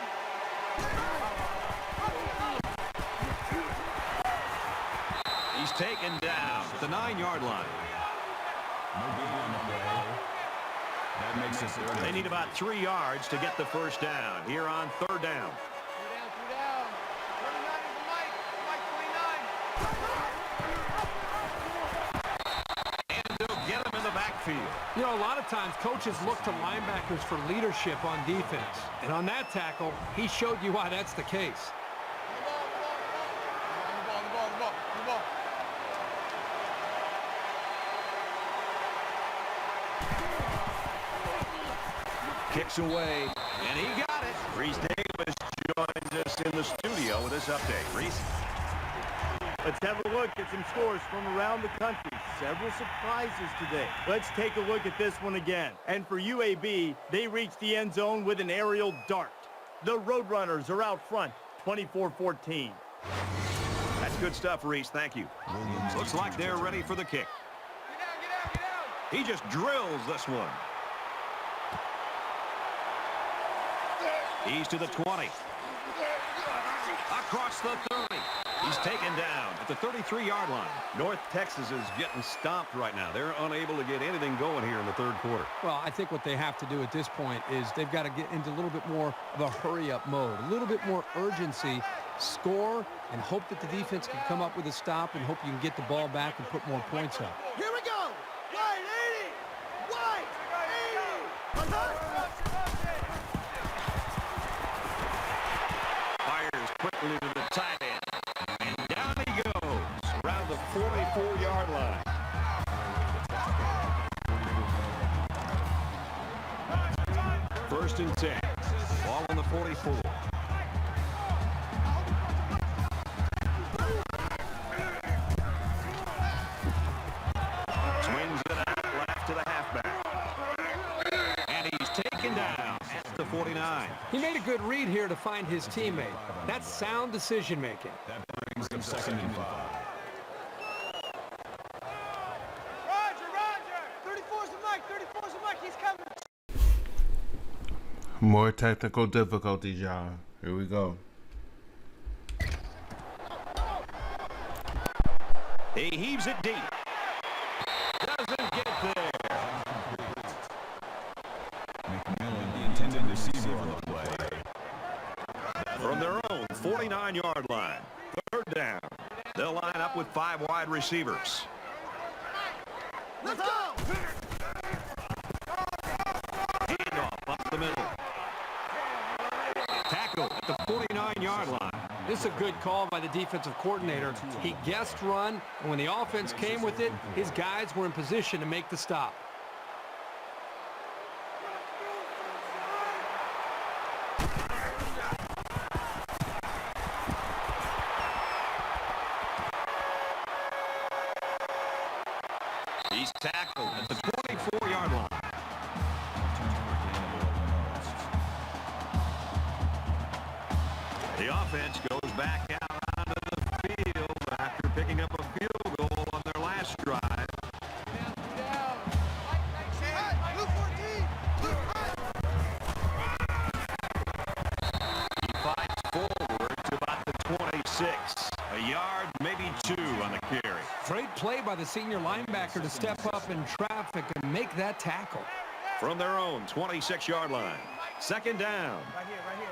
He's taken down at the 9-yard line. No big on the play. That makes it 3rd. They need about 3 yards to get the first down here on 3rd down. 3 down. 29 is Mike. Mike 29. And they'll get him in the backfield. You know, a lot of times coaches look to linebackers for leadership on defense. And on that tackle, he showed you why that's the case. The ball. Kicks away, and he got it. Reese Davis joins us in the studio with this update. Reese? Let's have a look at some scores from around the country. Several surprises today. Let's take a look at this one again. And for UAB, they reached the end zone with an aerial dart. The Roadrunners are out front, 24-14. That's good stuff, Reese. Thank you. Looks like they're ready for the kick. Get down. He just drills this one. He's to the 20. Across the 30. He's taken down at the 33-yard line. North Texas is getting stomped right now. They're unable to get anything going here in the 3rd quarter. Well, I think what they have to do at this point is they've got to get into a little bit more of a hurry-up mode, a little bit more urgency, score, and hope that the defense can come up with a stop and hope you can get the ball back and put more points up. Here we go. Wide 80. Wide 80. Fires quickly to the tight end. And down he goes around the 44-yard line. First and 10. Ball on the 44. Swings it out left to the halfback. And he's taken down at the 49. He made a good read here to find his teammate. That's sound decision-making. That brings them 2nd and 5. Roger. 34's the Mike. He's coming. More technical difficulties, y'all. Here we go. He heaves it deep. Doesn't get there. McMillan, the intended receiver on the play. From their own 49-yard line. 3rd down. They'll line up with 5 wide receivers. Let's go. Handoff up the middle. Tackle at the 49-yard line. This is a good call by the defensive coordinator. He guessed run, and when the offense came with it, his guys were in position to make the stop. He's tackled at the The offense goes back out onto the field after picking up a field goal on their last drive. He fights forward to about the 26. A yard, maybe 2 on the carry. Great play by the senior linebacker to step up in traffic and make that tackle. From their own 26-yard line. Second down. Right here, right here.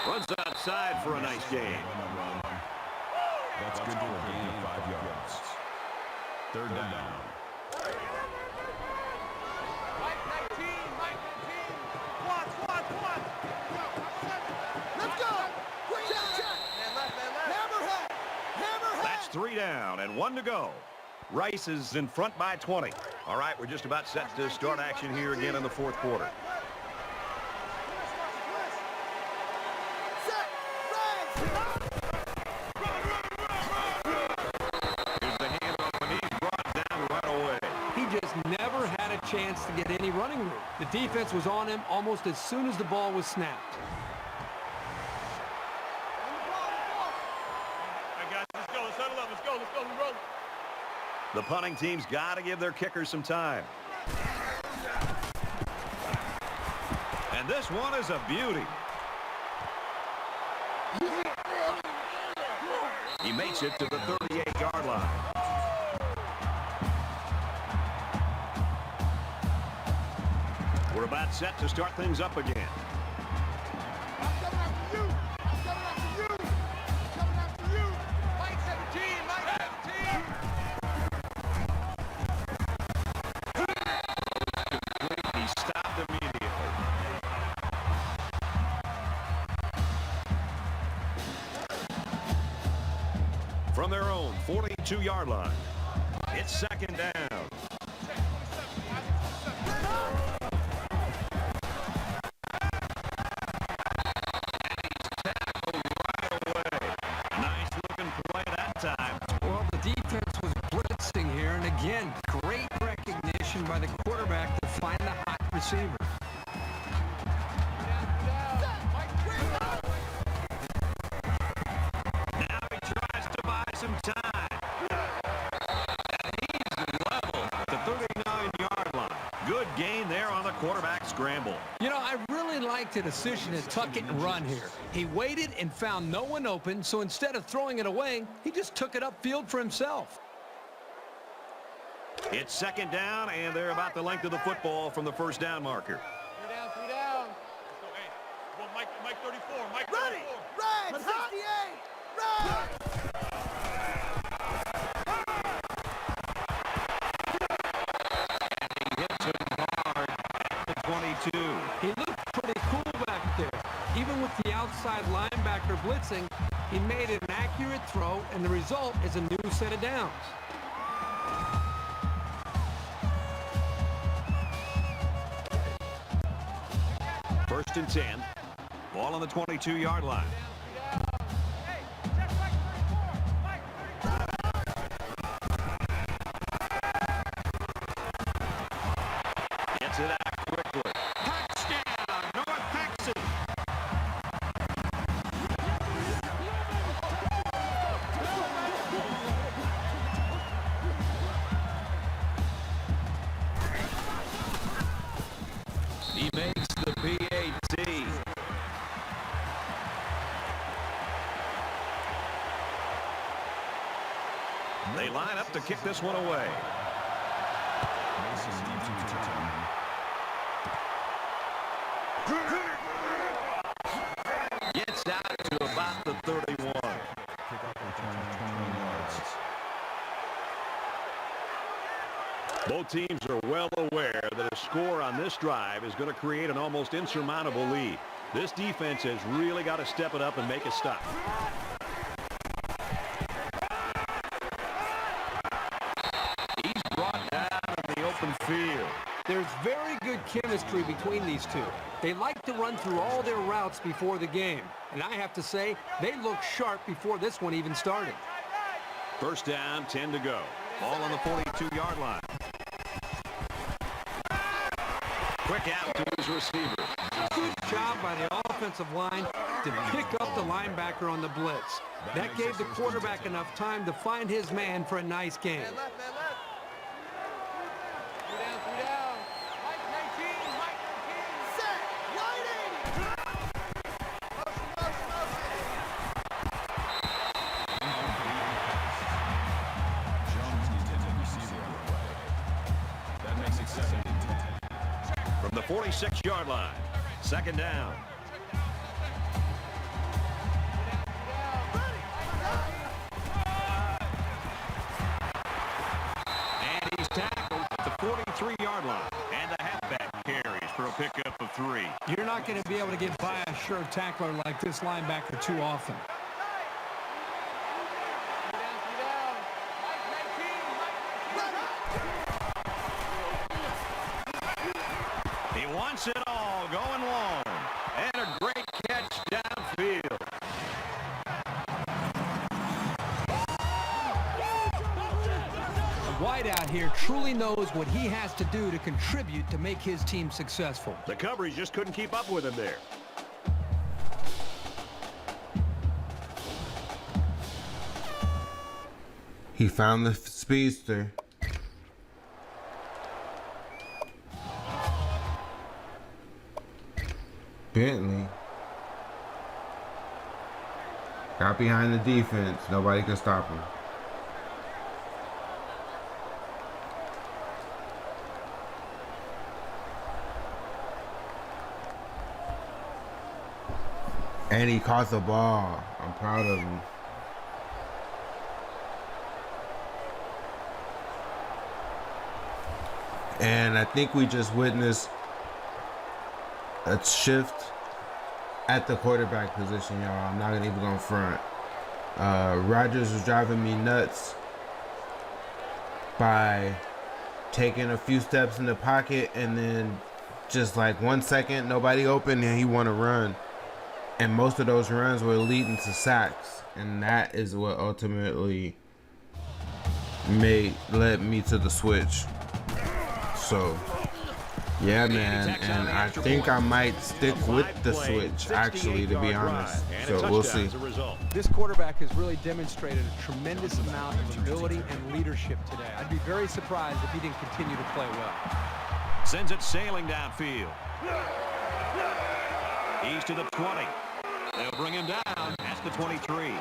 Runs outside for a nice gain. That's good for a gain of 5 yards. Third down. Mike 19, Mike 19. Squad. Let's go. Check. Man left. Hammerhead. That's 3 down and 1 to go. Rice is in front by 20. All right, we're just about set to start action here again in the fourth quarter. Here's the handoff, and he's brought down right away. He just never had a chance to get any running room. The defense was on him almost as soon as the ball was snapped. All right, guys, let's go. Let's settle up. Let's go. We roll. The punting team's got to give their kickers some time. And this one is a beauty. He makes it to the 38-yard line. We're about set to start things up again. I'm coming after you. Mike 17. He stopped immediately. From their own 42-yard line, it's second down. Tackled right away. Nice looking play that time. Well, the defense was blitzing here, and again, great recognition by the quarterback to find the hot receiver. Now he tries to buy some time. And he's level at the 39-yard line. Good gain there on the quarterback scramble. You know, I really liked the decision to tuck it and run here. He waited and found no one open, so instead of throwing it away, he just took it upfield for himself. It's second down, and they're about the length of the football from the first down marker. 3 down. Let's go, hey. Well, Mike 34. Mike 34. Red, 68. Red. He hits him hard at the 22. He looked pretty cool back there. Even with the outside linebacker blitzing, he made an accurate throw, and the result is a new set of downs. First and 10. Ball on the 22-yard line. Hey, check Mike 34. Gets it out quickly. Touchdown, North Texas. He makes the PAT. They line up to kick this one away. Gets out to about the 31. Both teams are well aware that a score on this drive is going to create an almost insurmountable lead. This defense has really got to step it up and make a stop. He's brought down in the open field. There's very good chemistry between these two. They like to run through all their routes before the game. And I have to say, they look sharp before this one even started. First down, 10 to go. Ball on the 42-yard line. Quick out to his receiver. Good job by the offensive line to pick up the linebacker on the blitz. That gave the quarterback enough time to find his man for a nice game. Man left. Three down. Mike 19, Mike 19. Set, wide 80. Motion. Jones, the intended receiver on the play. That makes it 2nd and 10. From the 46-yard line. 2nd down. And he's tackled at the 43-yard line. And the halfback carries for a pickup of 3. You're not going to be able to get by a sure tackler like this linebacker too often. Three down. Mike 19, He wants it all, going long. And a great catch downfield. The wideout here truly knows what he has to do to contribute to make his team successful. The coverage just couldn't keep up with him there. He found the speedster. Bentley got behind the defense. Nobody could stop him. And he caught the ball. I'm proud of him. And I think we just witnessed a shift at the quarterback position, y'all. I'm not even gonna front. Rodgers was driving me nuts by taking a few steps in the pocket and then just like 1 second, nobody open, and he want to run. And most of those runs were leading to sacks, and that is what ultimately led me to the switch. So, yeah, man, and I think I might stick with the switch, actually, to be honest. So we'll see. This quarterback has really demonstrated a tremendous amount of ability and leadership today. I'd be very surprised if he didn't continue to play well. Sends it sailing downfield. He's to the 20. They'll bring him down at the 23.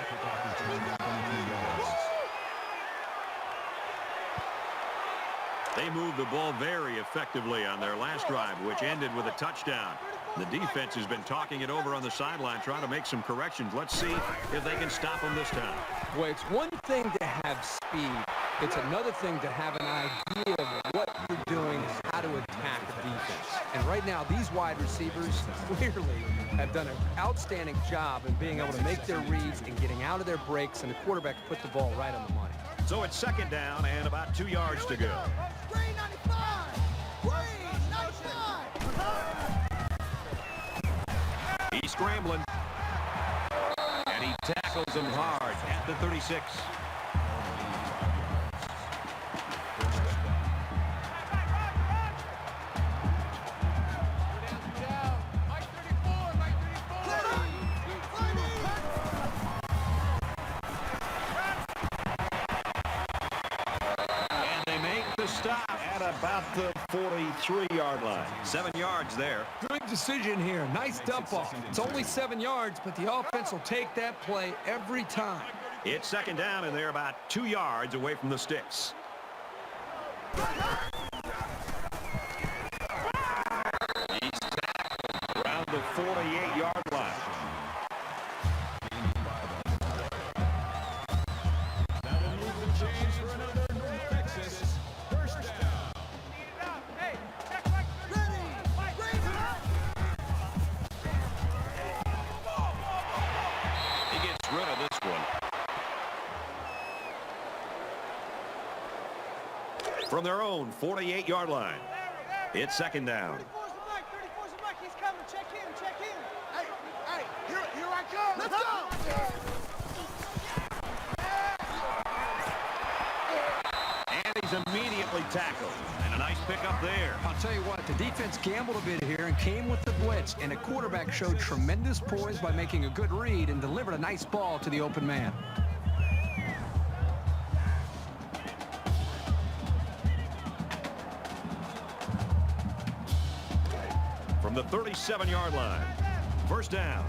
They moved the ball very effectively on their last drive, which ended with a touchdown. The defense has been talking it over on the sideline, trying to make some corrections. Let's see if they can stop them this time. Well, it's one thing to have speed. It's another thing to have an idea of what you're doing and how to attack a defense. And right now, these wide receivers clearly have done an outstanding job in being able to make their reads and getting out of their breaks, and the quarterback put the ball right on the money. So it's 2nd down and about 2 yards to go. Green 95. Green 95. He's scrambling. And he tackles him hard at the 36. Stop at about the 43-yard line. 7 yards there. Good decision here. Nice dump off. It's only 7 yards, but the offense will take that play every time. It's 2nd down, and they're about 2 yards away from the sticks. He's tackled around the 48-yard line. That will move the chains for another North Texas 1st down. Hey, check Mike. Ready. Mike, raise it up. He gets rid of this one. From their own 48-yard line. It's 2nd down. 34's the Mike. 34's the Mike. He's coming. Check in. Check in. Hey, here I come. Let's go. And he's immediately tackled. And a nice pickup there. I'll tell you what, the defense gambled a bit here and came with the blitz, and the quarterback showed tremendous poise by making a good read and delivered a nice ball to the open man. From the 37-yard line. First down.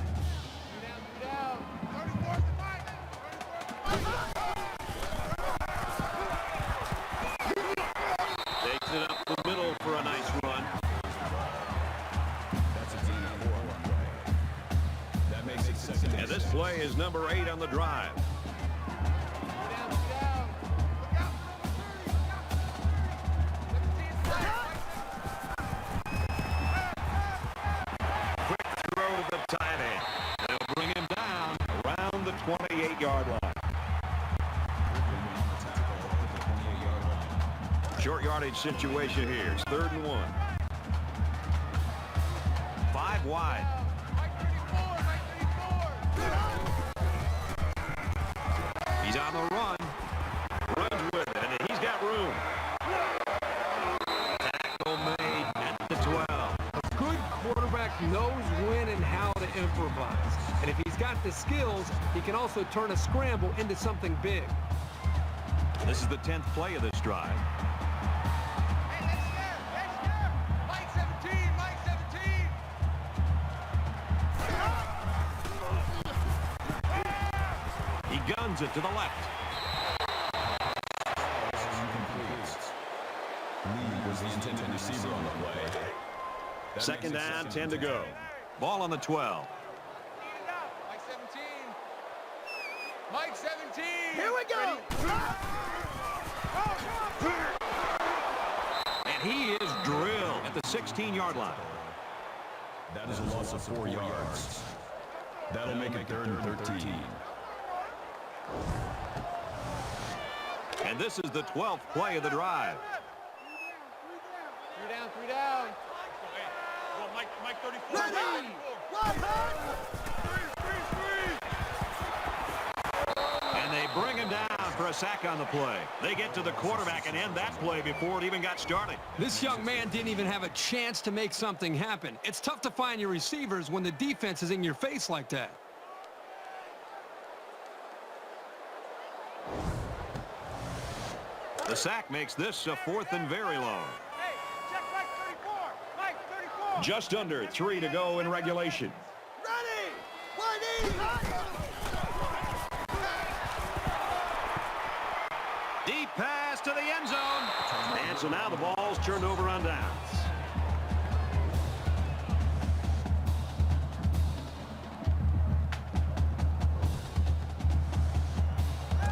Takes it up the middle for a nice run. That's a gain of 4 on the play. That makes it second. And this play is number 8 on the drive. Tight end. They'll bring him down around the 28-yard line. Short yardage situation here. It's 3rd and 1. 5 wide. He's on the run. Runs with it, and he's got room. Tackle made at the 12. A good quarterback knows when and how to improvise. And if he's got the skills, he can also turn a scramble into something big. This is the 10th play of this drive. Mike 17, Mike 17. He guns it to the left. Lee was the intended receiver on the play. That Second makes it down, 2nd 10 to and go. Ball on the 12. Mike 17. Mike 17. Here we go. And he is drilled at the 16-yard line. That is a loss of 4 yards. That'll make it 3rd and 13. And this is the 12th play of the drive. 3 down, 3 down. Mike 34. Ready. And they bring him down for a sack on the play. They get to the quarterback and end that play before it even got started. This young man didn't even have a chance to make something happen. It's tough to find your receivers when the defense is in your face like that. The sack makes this a 4th and very long. Hey, check Mike 34. Mike 34. Just under 3 to go in regulation. Ready. 180. Deep pass to the end zone. And so now the ball's turned over on downs.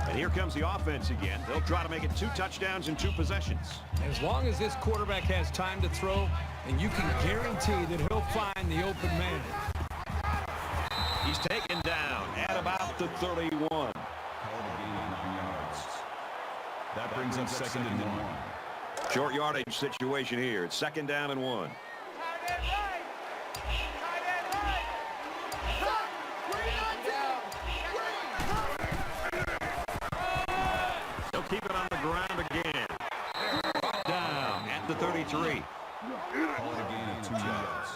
And here comes the offense again. They'll try to make it 2 touchdowns in 2 possessions. As long as this quarterback has time to throw, then you can guarantee that he'll find the open man. He's taken down at about the 31. Hell of a gain of 9 yards. That brings up 2nd and 1. Short yardage situation here. It's 2nd down and 1. Tight end right. Tight end right. They'll keep it on the ground again. Down at the 33. Call it a gain of 2 yards.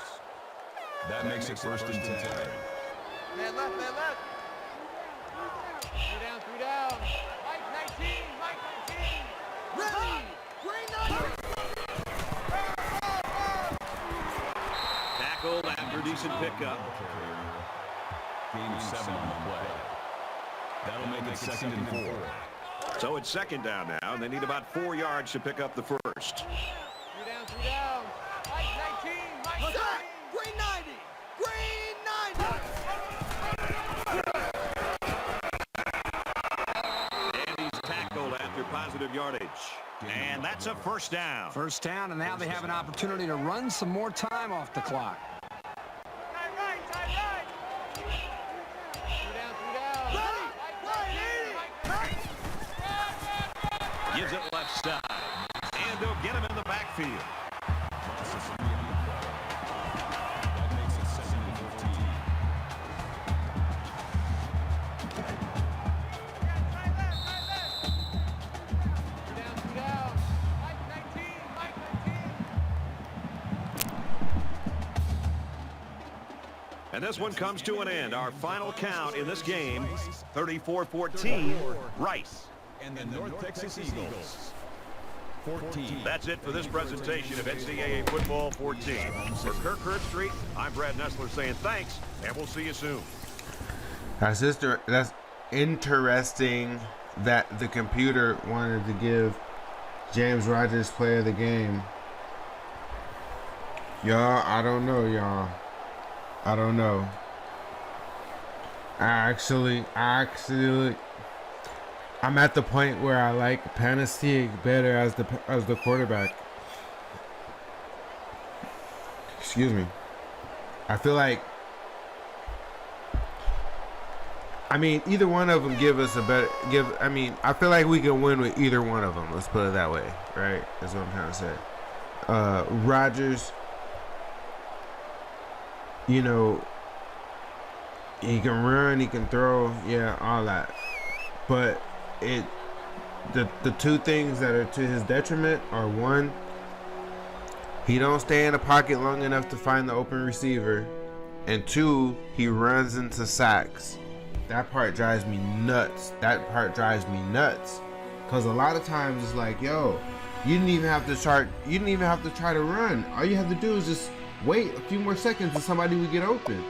That makes it 1st and 10. Man left, man left. 3 down, 3 down. Mike 19, Mike 19. Ready. Green 90. Tackled after decent pickup. Gain of 7 on the play. That'll make it 2nd and 4. So it's 2nd down now, and they need about 4 yards to pick up the first. 3 down, 3 down. Mike 19, Mike 19. Green 90. Green 90. And he's tackled after positive yardage. And that's a first down. First down, and now they have an opportunity to run some more time off the clock. Tight right, tight right. 3 down, 3 down. Ready. Mike 19, Mike 19. Gives it left side. And they'll get him in the backfield. That makes it 2nd and 14. Tight left, tight left. 3 down, 3 down. Mike 19, Mike 19. And this one comes to an end. Our final count in this game, 34-14, Rice. And the North Texas Eagles, 14. That's it for this presentation of NCAA Football 14. For Kirk Herbstreit, I'm Brad Nessler saying thanks, and we'll see you soon. That's interesting that the computer wanted to give James Rodgers player of the game. Y'all, I don't know, y'all. I don't know. I'm at the point where I like Panacea better as the quarterback. Excuse me. I feel like, I mean, either one of them give us a better I feel like we can win with either one of them. Let's put it that way, right? That's what I'm trying to say. Rodgers, you know, he can run, he can throw, yeah, all that. But the two things that are to his detriment are, one, he don't stay in the pocket long enough to find the open receiver, and two, he runs into sacks. That part drives me nuts. Cause a lot of times it's like, yo, you didn't even have to try to run. All you have to do is just wait a few more seconds and somebody would get open.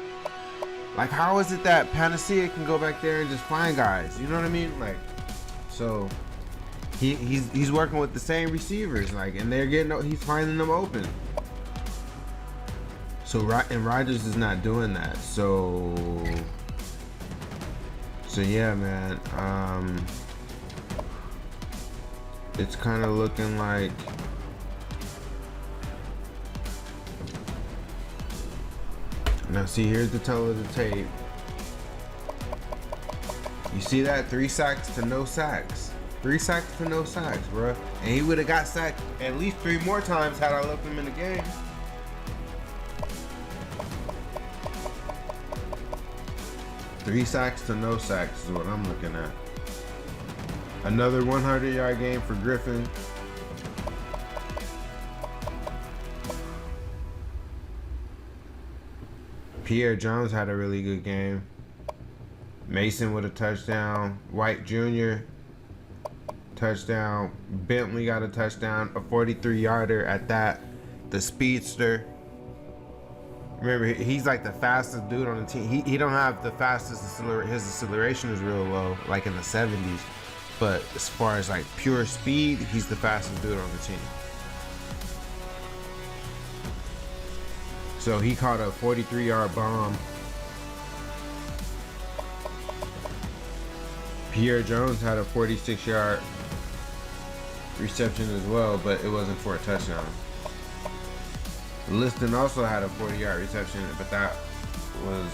Like, how is it that Panacea can go back there and just find guys? You know what I mean? Like, so he's working with the same receivers, like, and he's finding them open. So Rodgers is not doing that. So yeah, man. It's kind of looking like now. See, here's the tail of the tape. You see that? 3 sacks to no sacks. 3 sacks to no sacks, bro. And he would have got sacked at least 3 more times had I left him in the game. Three sacks to no sacks is what I'm looking at. Another 100-yard game for Griffin. Pierre Jones had a really good game. Mason with a touchdown. White Jr. touchdown. Bentley got a touchdown. A 43-yarder at that. The speedster. Remember, he's like the fastest dude on the team. He don't have the fastest acceleration. His acceleration is real low, like in the 70s. But as far as like pure speed, he's the fastest dude on the team. So he caught a 43-yard bomb. Pierre Jones had a 46-yard reception as well, but it wasn't for a touchdown. Liston also had a 40-yard reception, but that was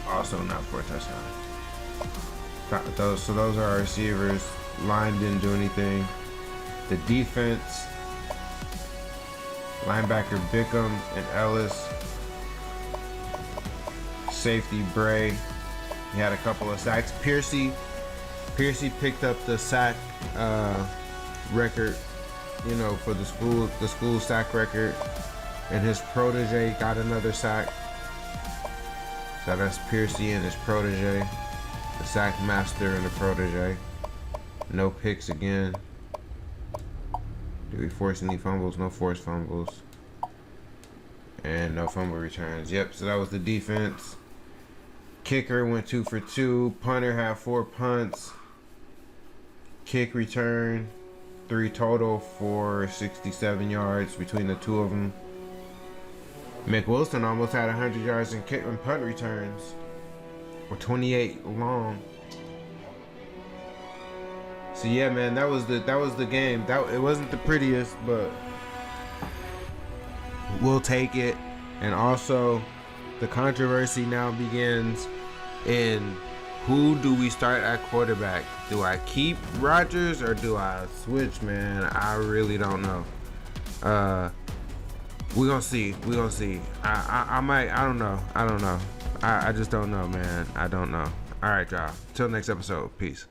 also not for a touchdown. So those are our receivers. Line didn't do anything. The defense, linebacker Bickham and Ellis. Safety Bray. He had a couple of sacks. Piercy picked up the sack record, you know, for the school sack record. And his protege got another sack. So that's Piercy and his protege. The sack master and the protege. No picks again. Did we force any fumbles? No forced fumbles. And no fumble returns. Yep, so that was the defense. Kicker went 2 for 2. Punter had 4 punts. Kick return 3 total for 67 yards between the two of them. Mick Wilson almost had 100 yards in kick and punt returns, or 28 long. So yeah, man, that was the game. It wasn't the prettiest, but we'll take it. And also, the controversy now begins in who do we start at quarterback? Do I keep Rodgers or do I switch, man? I really don't know. We're gonna see. I might. I don't know. I just don't know, man. I don't know. All right, y'all. Till next episode. Peace.